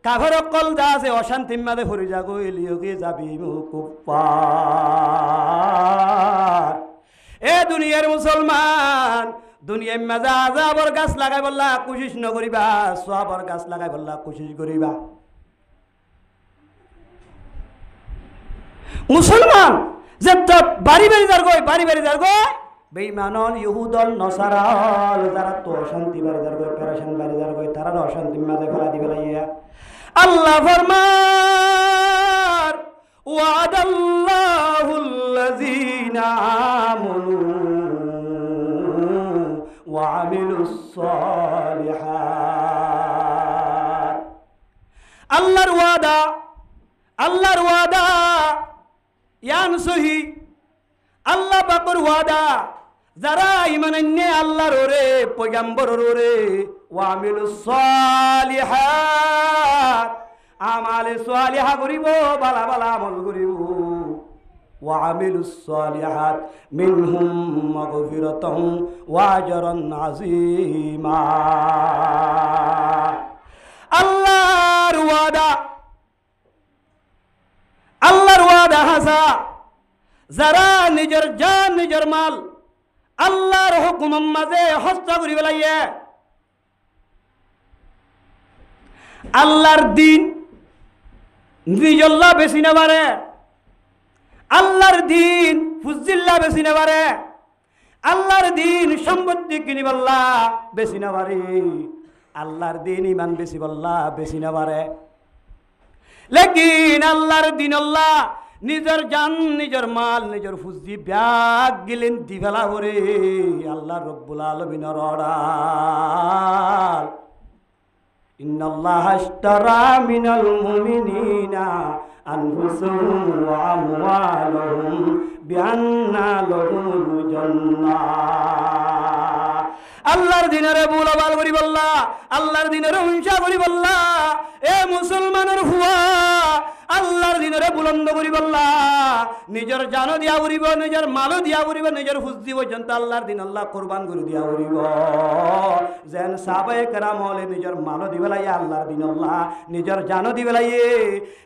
কাফের কল যা আছে অশান্তির মাঝে ফরি যাগই লিয়গে যাবি কুফফার এ দুনিয়ার মুসলমান দুনিয়ার মাঝে আযাবর গাছ লাগাই বললা কোশিশ নকরিবা সওয়াবর গাছ লাগাই বললা কোশিশ করিবা মুসলমান যে বাড়ি বাড়ি যার গই বেঈমানল ইহুদল নসারাল যারা তো অশান্তি বাড়ি যার গই পেরেশান বাড়ি যার গই তারা অশান্তি মাঝে ফেলা দিবে লাইয়া আল্লাহ ফরমান ওয়াদাল্লাহুল্লাযীনা আমানু ওয়া আমিলুস সালিহাত আল্লাহর ওয়াদা ইয়ান সহি আল্লাহ পাকের ওয়াদা যারা ঈমান আননে আল্লাহর ওরে পয়গম্বরের ওরে ওয়া আমিলুস সালিহাত আমালে সালিহা করিব ভালো ভালো আমল করিব ওয়া আমিলুস সালিহাত মিনহুম মাগফিরাতুন ওয়া আজরুন আযীমা আল্লাহর ওয়াদা হাসা যারা নিজের জান নিজের মাল আল্লাহর হুকুমের মাঝে হস্ত করি বেলাইয়ে আল্লাহর দিন নিজল্লা বেশি না পারে আল্লাহর দিন ফুজিল্লা বেশি না পারে আল্লাহর দিন সম্পত্তি কিনি বললা বেশি না পারে আল্লাহর দিন ইমান বেশি বললা বেশি না পারে লেকিন আল্লাহর দিন আল্লাহ নিজের জান নিজের মাল নিজের ফুজি ব্যাগ গিলেন দিবেলা করে আল্লাহ রব্বুল আলামিনের অর্ডার ইন্নাল্লাহা আশতারা মিনাল মুমিনিনা আনফুসাহুম ওয়া আমওয়ালাহুম বিআন্না লাহুমুল জান্নাহ আল্লাহর দিনের বুলাবাল করি বললা আল্লাহর দিনের হিংসা করি বললা এ মুসলমানের হুয়া আল্লাহর দিনের বুলন্দ করি বললা নিজের জানও দিয়া উড়িব নিজের মালও দিয়া উড়িব নিজের ফুজি পর্যন্ত আল্লাহর দিন আল্লাহ কোরবান করে দিয়া উড়িব যেন সাহাবায়ে কেরাম হলে নিজের মালও দিবেলাই আল্লাহর দিন আল্লাহ নিজের জানও দিবেলাই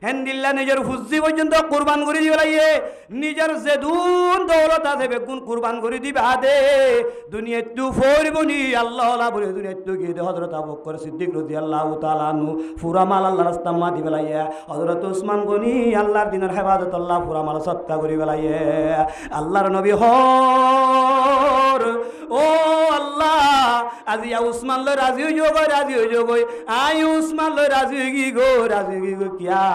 হেন্দিল্লা নিজের ফুজি পর্যন্ত কোরবান করে দিবেলাই নিজের যে দুন দৌলত আছে বেগুন কোরবান করে দিবে আদে দুনিয়া তু ফরিবনি আল্লাহ আল্লাহ বলে দুনিয়া তু গিয়ে হযরত আবু বকর সিদ্দিক রাদিয়াল্লাহু তাআলা আনহু পুরা মাল আল্লাহর রাস্তা মা দিবেলাই হযরত উসমান গনি আল্লাহর দিনের হেফাজত আল্লাহ পুরা মাল সৎকা করি বেলাই আল্লাহর নবী হর ও আল্লাহ আজি উসমান লই রাজি হই যোগ আই উসমান লই রাজি হই গো কিয়া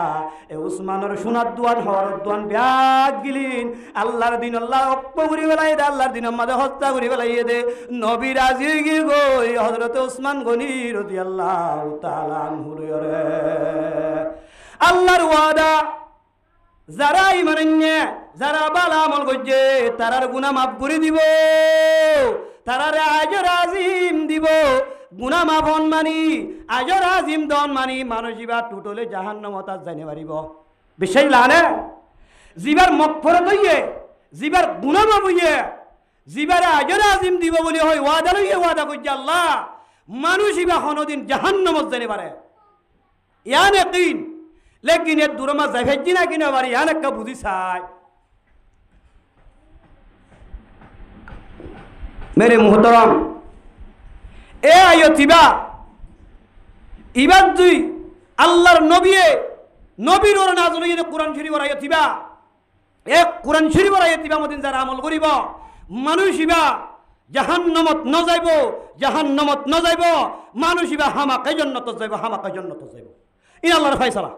এ উসমানের সোনার দুয়ান হর দুয়ান ব্যাগ গিলিন আল্লাহর দিন আল্লাহ অপ্প করি বেলাই দে আল্লাহর দিন মাঝে হত্যা করি বেলাই দে নবী রাজি হই গো হযরত উসমান গনি রাদিয়াল্লাহু তাআলা আনহু রে আল্লাহর ওয়াদা যারা ঈমান আননে যারা ভালো আমল করছে তারার গুনাহ মাফ করে দিব তারারে আজর আজিম দিব গুনাহ মাফ হন মানি আজর আজিম দন মানি মানুষ জিবা টুটলে জাহান্নামত যাইতে পারিব বিশ্বাস লানে জিবার মগফিরাত হইয়ে জিবার গুনাহ মাফ হইয়ে জিবারে আজর আজিম দিব বলি হয় ওয়াদা লইয়ে ওয়াদা করছে আল্লাহ মানুষ জিবা কোনদিন জাহান্নামত যাইতে পারে ইয়ান ইয়াকিন লেকিন এর দুরমা যাইফেজি না কিনা পারি ইয়ান একটা বুঝি চাই मेरे मुहतरम ए आयो तिबा इबाद दुई अल्लाहर नबीए नबीर और नाज़ल ये कुरान शरीफ और आयो तिबा এক কোরআন শরীফের আয়াত দিবা মদিন যারা আমল করিব মানুষ ইবা জাহান্নামত ন যাইব, জাহান্নামত ন যাইব, মানুষ ইবা হামাকে জান্নাত যাইব, হামাকে জান্নাত যাইব। ই আল্লাহর ফয়সালা।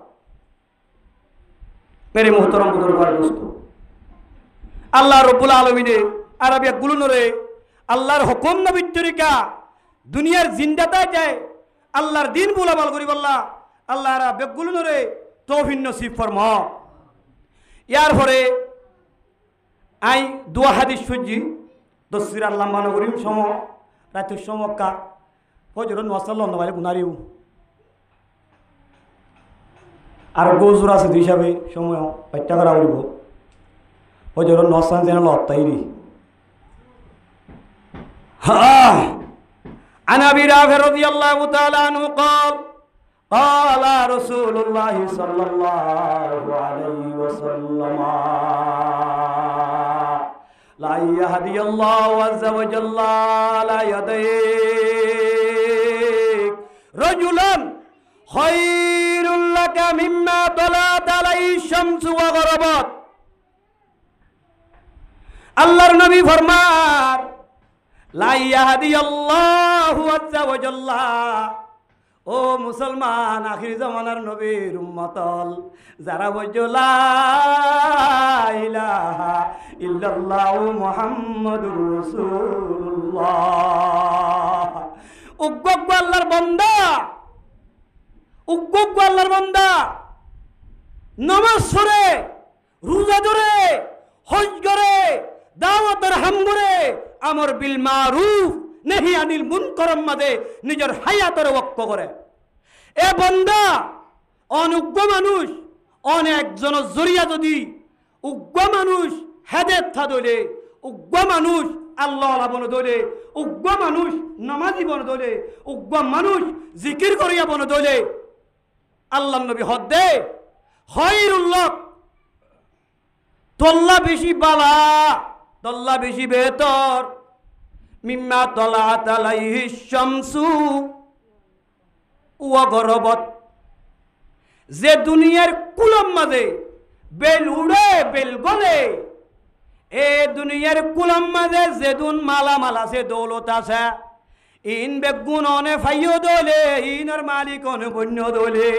মেরে মুহতারাম বুজুর্গান দোস্ত, আল্লাহ রব্বুল আলামিনে আরবিয়া গুলুনরে আল্লাহর হুকুম নবীর তরিকা দুনিয়ার জিন্দাতা যায় আল্লাহর দিন বুলাবাল করি বললা আল্লাহর বেগুলুনরে তৌফিক নসিব ফরমা। ইয়ার পরে আই দুয়া হাদিস সুজি দসির আল্লাহ মানো করিম সম রাতের সমকা ফজর নসাল নবাইলে গুনারিও আর গোজুর আছে হিসাবে সময় পাঠ্যা করা করিব ফজর নসান যেন লত্তাইরি। عن أبي رافع رضي الله تعالى عنه قال قال رسول الله صلى الله عليه وسلم لا يهدي الله عز وجل على يديك رجلا خير لك مما طلعت عليه الشمس وغربت। আল্লাহর নবী ফরমান লা ইয়াহদিয়াল্লাহু আযজা ওয়া জাল্লা, ও মুসলমান আখির জামানার নবীর উম্মতল যারা বলছো লা ইলাহা ইল্লাল্লাহু মুহাম্মাদুর রাসূলুল্লাহ, উগ্গগ আল্লাহর বান্দা, উগ্গগ আল্লাহর বান্দা নামাজ পড়ে, রোজা ধরে, হজ করে, দাওয়াতের হাম করে, আমর বিল মারুফ নেহি আনিল মুনকারের মাঝে নিজের হায়াতের ওয়াক্ফ করে। এ বান্দা অনুজ্ঞ মানুষ অনেকজনের জরিয়া যদি উগ্র মানুষ হেদায়েত থা দলে, উগ্র মানুষ আল্লাহ বন দলে, উগ্র মানুষ নামাজি বন দলে, উগ্র মানুষ জিকির করিয়া বন দলে আল্লাহ নবী হদ্দে খৈরুল্লাহ তল্লা বেশি বালা, তল্লা বেশি বেহতর মিম্মা তলাআত আলাইহি শামসু ওয়া গরবত, যে দুনিয়ার কুলম মাঝে বেল উড়ে বেল গলে, এ দুনিয়ার কুলম মাঝে যেদুন মালামাল আছে দৌলত আছে, ইন বেগুন অনে ফাইও দলে, ইনর মালিক অনে বন্য দলে,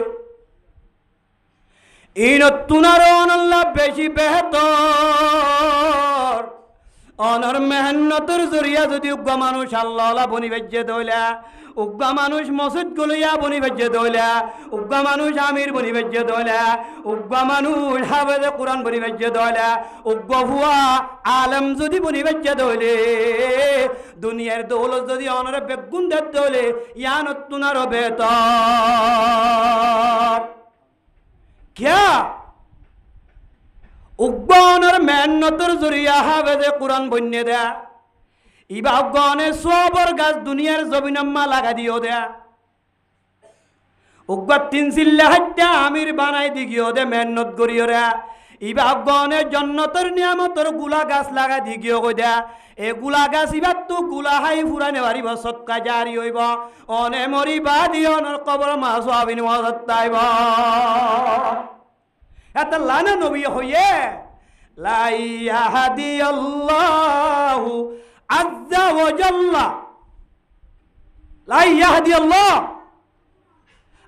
ইন তুনার অনল্লা বেশি বেহতর, অনর মেহনতর জরিয়া যদি উগ্র মানুষ আল্লাহ বনি বেজে দইলা, উগ্র মানুষ মসজিদ গলিয়া বনি বেজে দইলা, উগ্র মানুষ আমির বনি বেজে দইলা, উগ্র মানুষ হাফেজে কোরআন বনি বেজে দইলা, উগ্র হুয়া আলম যদি বনি বেজে দইলে, দুনিয়ার দৌলত যদি অনরে বেগুন দেত দইলে ইয়ান তুনার বেহতর। क्या উগ্গনের মেহনতর জরিয়া হাফেজে কোরআন বন্যে দেয়া, ইবা উগ্গনে সবর গাছ দুনিয়ার জমিনম্মা লাগা দিও দেয়া, উগ্গ তিন চিল্লা হাইটা আমির বানাই দিগিও দে মেহনত করিও রে, ইবা উগ্গনে জন্নতর নিয়ামতর গুলা গাছ লাগা দিগিও কই দেয়া, এ গুলা গাছ ইবার তো গুলা হাই ফুরানে পারিব সৎকা জারি হইব, অনে মরিবা দিয়নর কবর মাছ আবিন মজত্তাইব। এত লানা নবী হইয়ে লা ইয়াহদিয়াল্লাহু আযজা ওয়া জাল্লা, লা ইয়াহদিয়াল্লাহ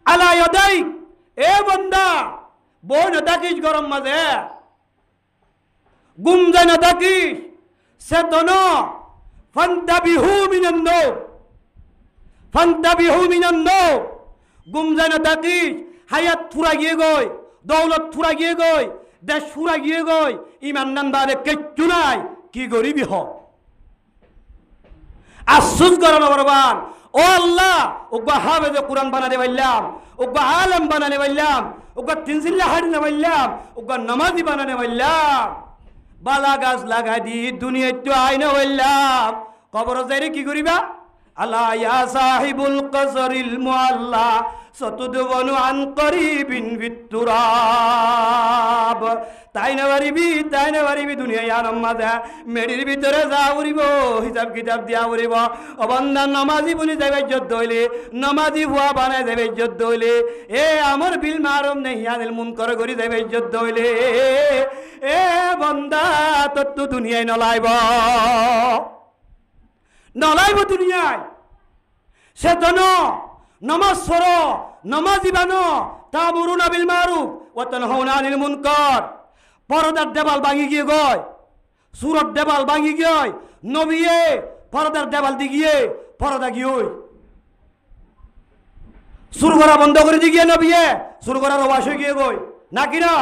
আলা ইয়াদাইক, এ বান্দা বই না থাকিস গরম মাঝে, গুম যায় না থাকিস, চেতনা ফান্তাবিহু মিনান নৌম, ফান্তাবিহু মিনান নৌম, গুম যায় না থাকিস, হায়াত ফুরা গিয়ে গই, দৌলত ফুরা গিয়ে গই, দেশ ফুরা গিয়ে গই, ইমান নান বাদে কিচ্ছু নাই, কি গরিবি হ আফসোস করানো বরবান। ও আল্লাহ ওগা হাফেজে কোরআন বানাতে পারলাম, ওগা আলেম বানাতে পারলাম, ওগা তিনজিল্লা হারিয়ে পারলাম, ওগা নামাজি বানাতে পারলাম, বালা গাছ লাগাই দি দুনিয়ায় তো আইনে পারলাম, কবর যাইরে কি করিবা আলা ইয়া সাহিবুল কসরিল মুআল্লা সতুদওয়ানু আন করিবিন বিতুরাব। তাই না পারিবি দুনিয়া ইয়ার মাঝে মেডির ভিতরে যা উড়িব হিসাব কিতাব দিয়া উড়িব। অবন্ধা নমাজি বলি যাবে ইজ্জত হইলে, নমাজি ভুয়া বানায় যাবে ইজ্জত হইলে, এ আমার বিল মারুম নেহিয়ানিল মুনকার করি যাবে ইজ্জত হইলে, এ বন্দা তোর তো দুনিয়ায় নলাইব দুনিয়ায়। সে তো নমাজ সরো, নমাজি বানো, তা'মুরুনা বিল মারুফ ওয়া তানহাউনা আনিল মুনকার। পর্দার দেওয়াল ভাঙি গিয়ে গয়, সুরত দেওয়াল ভাঙি গিয়ে নবিয়ে পর্দার দেওয়াল দি গিয়ে পর্দা গিয়ে সুর করা বন্ধ করে দি গিয়ে নবিয়ে সুর করার অবাস হয়ে গিয়ে গই নাকি না?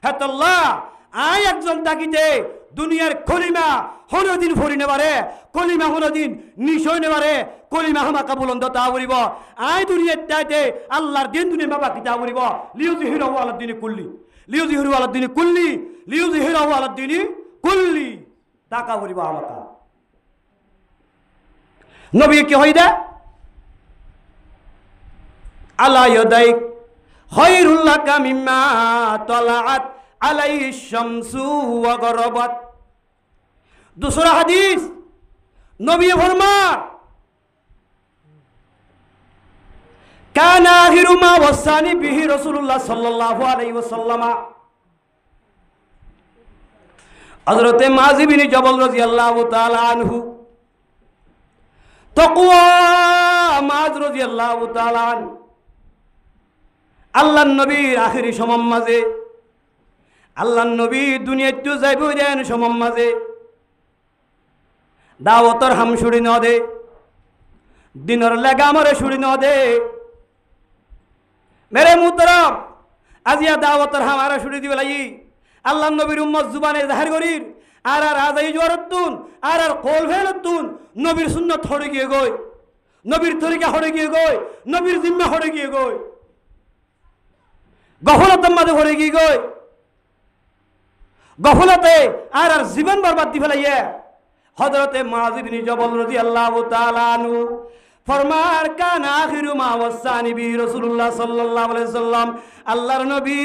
হেতল্লাহ আই একজন তাকিতে দুনিয়ার কলিমা হনদিন ফরি নেবারে, কলিমা হনদিন নিশয় নেবারে, কলিমা হামাকা বুলন্দ তা বলিব। আই দুনিয়ার চাইতে আল্লাহর দিন দুনিয়া বাবা কিতা বলিব। লিউযহিরাহু আলাদ দীনি কুল্লি, লিউযহিরাহু আলাদ দীনি কুল্লি, লিউযহিরাহু আলাদ দীনি কুল্লি টাকা বলিব আমাকা। নবী কি হইদা আলা ইয়াদাইক খায়রুল লাকা মিম্মা তালাআত আলাইহি শামসু ওয়া গরাবাত। दूसरा हदीस नबी फरमान कान आखिरु मा वसानी बिही रसूलुल्लाह सल्लल्लाहु अलैहि वसल्लम। हजरत माज़ी बिन जबल रज़ियल्लाहु ताआला अन्हु तक़वा माज़ रज़ियल्लाहु ताआला अन्हु আল্লাহর নবীর আখিরি সমম মাঝে, আল্লাহর নবী দুনিয়াতে যাইব দেন সমম মাঝে দাওয়াতর হাম শুড়ি ন দে, দিনর লেগা মরে শুড়ি ন দে। মেরে মুহতারাম আজিয়া দাওয়াতর হাম আর শুড়ি দিবে লাই আল্লাহর নবীর উম্মত জুবানে জাহির করির আর আজাই জোয়ারতুন আর কল ফেলতুন নবীর সুন্নাত হড়ে গিয়ে গই, নবীর তরিকা হড়ে গিয়ে গই, নবীর জিম্মা হড়ে গিয়ে গই, গফলতের মাঝে হড়ে গিয়ে গই, গফলতে আর জীবন বরবাদ দি ফেলাইয়া। হযরতে মুআয ইবনে জবল রাদিয়াল্লাহু তাআলা আনহু ফরমার কান আখিরু মা ওয়াসানি বি রাসূলুল্লাহ সাল্লাল্লাহু আলাইহি সাল্লাম। আল্লাহর নবী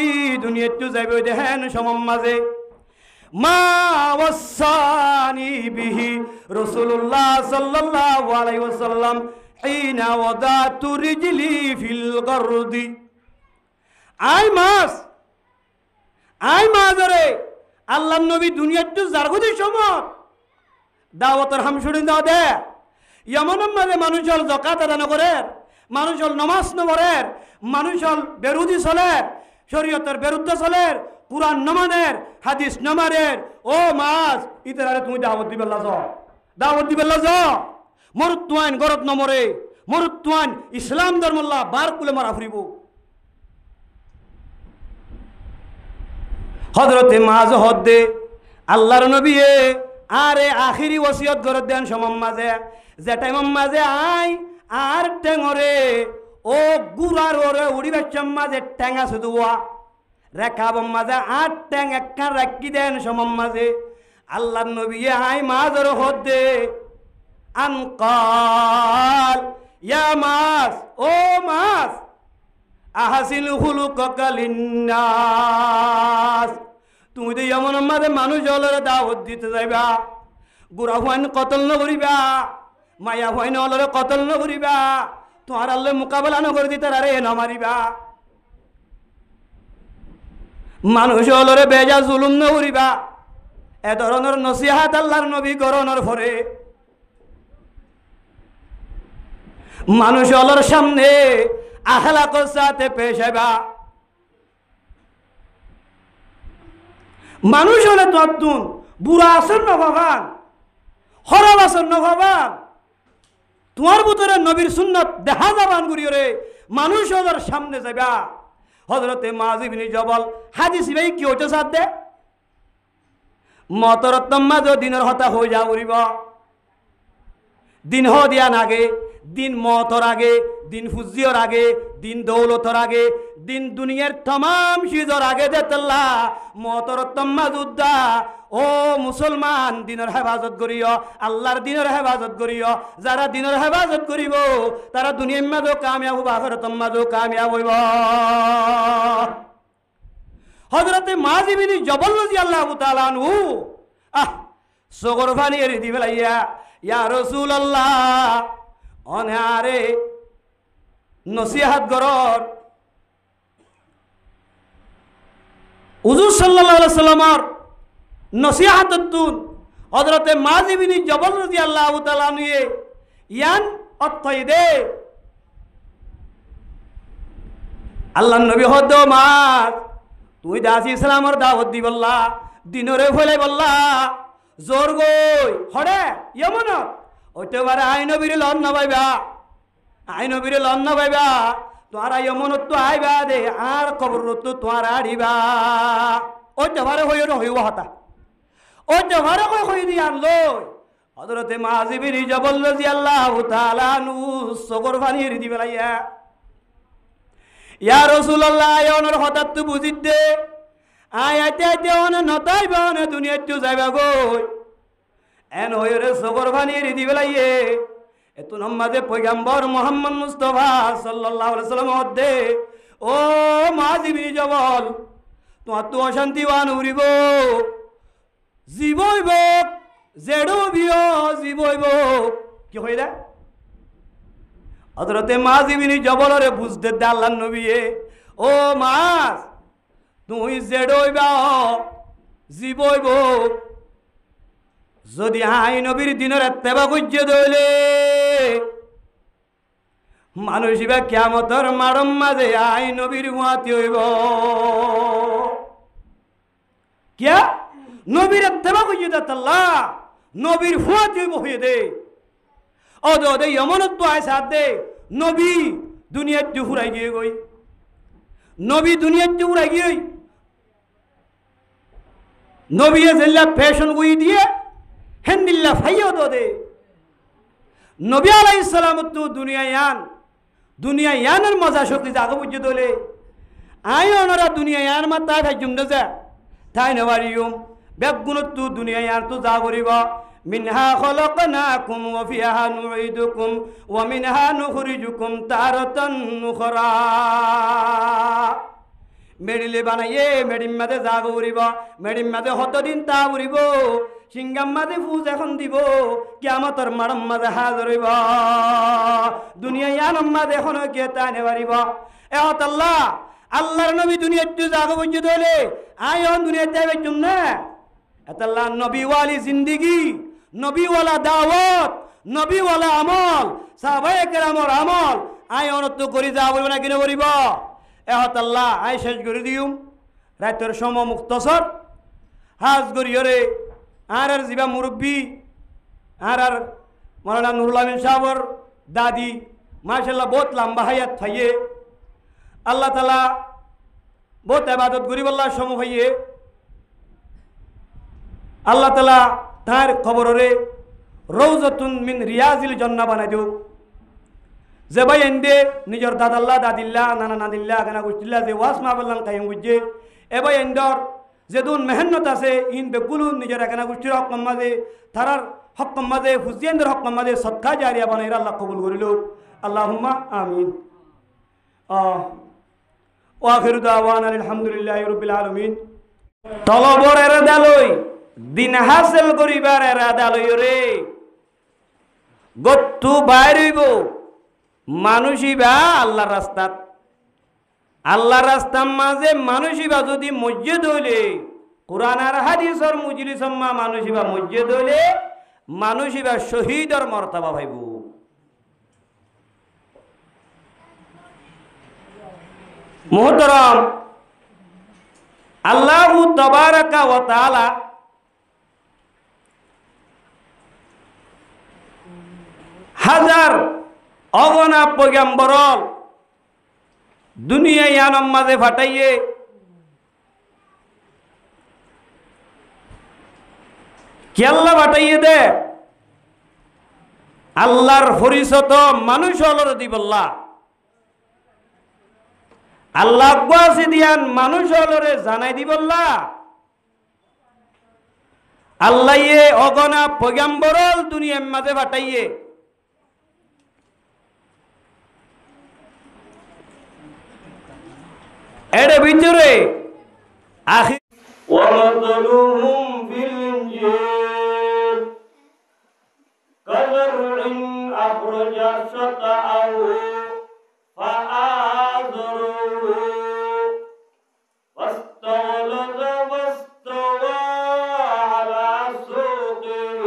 দুনিয়াতে যাইবে দেখেন সমম মাঝে মা ওয়াসানি বিহি রাসূলুল্লাহ সাল্লাল্লাহু আলাইহি ওয়াসাল্লাম হিনা ওয়াদাতু রিজলি ফিল গারদি। আই মাঝরে আল্লাহর নবী দুনিয়াতে জারগুদি সমত দাওয়াতের হাম শুনি দাও দে। এমন মাঝে মানুষ হল যাকাত আদান করে, মানুষ হল নমাজ নবরের, মানুষ হল বেরুদি চলের, শরীয়তের বিরুদ্ধে চলের, কুরআন নমানের, হাদিস নমানের। ও মাছ ইতারে তুমি দাওয়াত দিবেলা যাও, দাওয়াত দিবেলা যাও। মরুত্বান গরত নমরে, মরুত্বান ইসলাম ধর্মল্লাহ বার কুলে মারা ফুরিব। হযরতে মুআয হদ্দে আল্লাহর নবী আরে আখিরি ওসিয়ত করে দেন সমম মাঝে যে টাইম মাঝে আই আর টেঙরে ও গুড়ার ওরে উড়িবে মাঝে টেঙা শুধুয়া রেখা মাঝে আর ট্যাং একটা রাখি দেন সমম মাঝে। আল্লাহর নবী আই মাঝর হদ্দে আনকাল ইয়া মাছ ও মাছ আহাসিল খুলুকা লিন্নাস। তুমি তো এমন মাঝে মানুষ হলের দাওয়াত দিতে যাইবা, বুড়া হুয়াইন কতল ন করিবা, মায়া হুয়াইন হলের কতল ন করিবা, তোমার আল্লাহ মোকাবেলা ন করে দিতে আরে ন মারিবা। মানুষ হলরে বেজা জুলুম ন করিবা। এ ধরনের নসিহাত আল্লাহর নবী করণের পরে মানুষ হলর সামনে আখলাকর সাথে পেশ হইবা। মানুষ হলে তদ্দুন বুড়া আসন ন ভাবান, খরাব আসন ন ভাবান, তোমার ভিতরে নবীর সুন্নত দেখা যাবান গুরিয়রে মানুষ হলর সামনে যাইবা। হযরতে মুআয ইবনে জবল হাদিস ভাই কি হইতে সাথ দে মতরত্তম মাঝে দিনের হতা হয়ে যা উড়িব। দিন হ দিয়া নাগে, দিন মতর আগে, দিন ফুজিয়র আগে, দিন দৌলতর আগে, দিন দুনিয়ার तमाम চিজর আগে দেতল্লা মতরত্তম মাযুদ্দা ও মুসলমান দিনের হেফাজত করিও, আল্লাহর দিনের হেফাজত করিও। যারা দিনের হেফাজত করিব তারা দুনিয়ার মাঝেও কামিয়াব হইব, আখিরাতের মাঝেও কামিয়াব হইব। হযরতে মাযী বিন জবল রাদিয়াল্লাহু তাআলা আনহু সগর পানি এর দি বেলাইয়া, ইয়া রাসূলুল্লাহ অনারে নসিহত করর। হুজুর সাল্লাল্লাহু আলাইহি সাল্লামর নসিহততুন হযরতে মাযী বিন জবল রাদিয়াল্লাহু তাআলা আনহু ইয়ান অর্থই দে আল্লাহর নবী হদ মাস তুই দাসী ইসলামর দাওয়াত দি বললা, দিনরে ফলে বললা জোর গই হরে এমন হইতে পারে আই নবীর লন না পাইবা, আই নবীর লন না পাইবা, তোমারা এমন তো আইবা দে আর কবর তো তোমার আড়িবা। ওইতে পারে হইও হইব হতা, ওইতে পারে হই দি আনলো। হযরতে মাযী বিন জবল রাদিয়াল্লাহু তাআলা আনহু সগর পানি দি বেলাইয়া, ইয়া রাসূলুল্লাহ ওনার হঠাৎ তো বুঝিত দে আয় আইতে আইতে ওনে নতাইবা ওনে দুনিয়াত তো যাইবা গই এন হইরে সগর পানি দি বেলাইয়ে। এত নম্মাদে পয়গম্বর মুহাম্মদ মুস্তাফা সাল্লাল্লাহু আলাইহি ওয়াসাল্লাম দে ও মাযী বিন জবল তোমার তো অশান্তি ওয়ান উড়িব, জীবইব জেডো বিও জীবইব। কি হইলা হযরতে মাযী বিন জবলরে বুঝতে দে আল্লাহর নবী ও মাস তুই জেডইবা জীবইব, যদি আই নবীর দিনের এত্তেবা গুজ্জে দইলে মানুষিবা কিয়ামতর মারম মাঝে আই নবীর মুয়াতি হইব। কিয়া নবীর এত্তেবা গুজ্জে দে নবীর ফুয়াতি হইব হয়ে দে ওদে এমনত্ব আয় সাথ দে নবী দুনিয়ার ফুরাই গিয়ে গই, নবী দুনিয়ার ফুরাই গিয়ে নবী জেল্লা ফ্যাশন গুই দিয়ে হেন্দিল্লা ফাইও দে নবী আলাইহিস সালাম তো দুনিয়া ইয়ানের মজা শক্তি জাগো বুঝে দলে আই ওনারা দুনিয়া ইয়ার মাথা ভাইজুম দে তাই নবারিয়ম বেগুনত তো দুনিয়া ইয়ার তো যা করিব। মিনহা খলাকনাকুম ওয়া ফিহা নুঈদুকুম ওয়া মিনহা নুখরিজুকুম তারাতান উখরা। মেডিলে বানাইয়ে মেডিম মাঝে জাগ উড়িব, মেডিম মাঝে হতদিন তা উড়িব, সিঙ্গাম মাঝে ফুজ এখন দিব, কিয়ামতর মারম মাঝে হাজর হইব, দুনিয়া ইয়ানম মাঝে এখন কে তাই নেবারিব। এহত আল্লাহর নবী দুনিয়ার তো জাগ বুঝে দলে আই অন দুনিয়ার যাইবে না এতাল্লাহ নবীওয়ালি জিন্দিগি, নবীওয়ালা দাওয়াত, নবীওয়ালা আমল, সাহাবায়ে কেরামর আমল আই অনত করি যা বলব না কিনে বলিব। এহত আল্লাহ আই শেষ করে দিউম রাতের সময় মুক্তসর হাজ গরিয়রে আর জিবা মুরব্বী আর মৌলানা নুরুল আমিন সাহর দাদি মাশাআল্লাহ বহুত লম্বা হায়াত থাইয়ে আল্লাহ তাআলা বহুত ইবাদত গরিব আল্লাহ সম হইয়ে আল্লাহ তাআলা তার কবরে রওজাতুন মিন রিয়াজিল জান্নাহ বানাই দিও। যে ভাই এন্দে নিজের দাদাল্লাহ দাদিল্লা নানা নাদিল্লা গানা গুছিল্লা যে ওয়াস মাহবুল্লাহ কাইম বুঝে এ ভাই এন্দর যেদুন মেহনত আছে ইন বেগুলুন নিজের একানা গোষ্ঠীর হকম মাঝে তারার হকম মাঝে হুসিয়ানদের হকম মাঝে সদকা জারিয়া বানাই আল্লাহ কবুল করিল আল্লাহুম্মা আমিন। ওয়াখিরু দাওয়ানা আলহামদুলিল্লাহি রাব্বিল আলামিন। তলবর এরাদা লই দিন হাসিল করিবার এরাদা লই রে গত্তু বাইরিব মানুষিবা আল্লাহর রাস্তাত, আল্লাহর রাস্তার মাঝে মানুষিবা যদি মসজিদ হইলে কোরআন আর হাদিসের মজলিস মানুষিবা মসজিদ হইলে মানুষিবা শহীদের মর্তবা পাইব। মুহতারাম আল্লাহু তাবারাকা ওয়া তাআলা হাজার অগণা পয়গম্বর দুনিয়া ইয়ানম মাঝে ফাটাইয়ে কি আল্লাহ ফাটাইয়ে দে আল্লাহর ফরিসত মানুষ হলর দিবল্লা আল্লাহ গাছি দিয়ান মানুষ হলরে জানাই দিবল্লা আল্লাহ অগনা পয়গম্বরল দুনিয়ার মাঝে পাঠাইয়ে এর ভিতরে আখির ومثلهم في الإنجيل كزرع أخرج شطأه فآزره فاستغلظ فاستوى على سوقه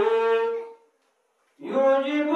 يعجب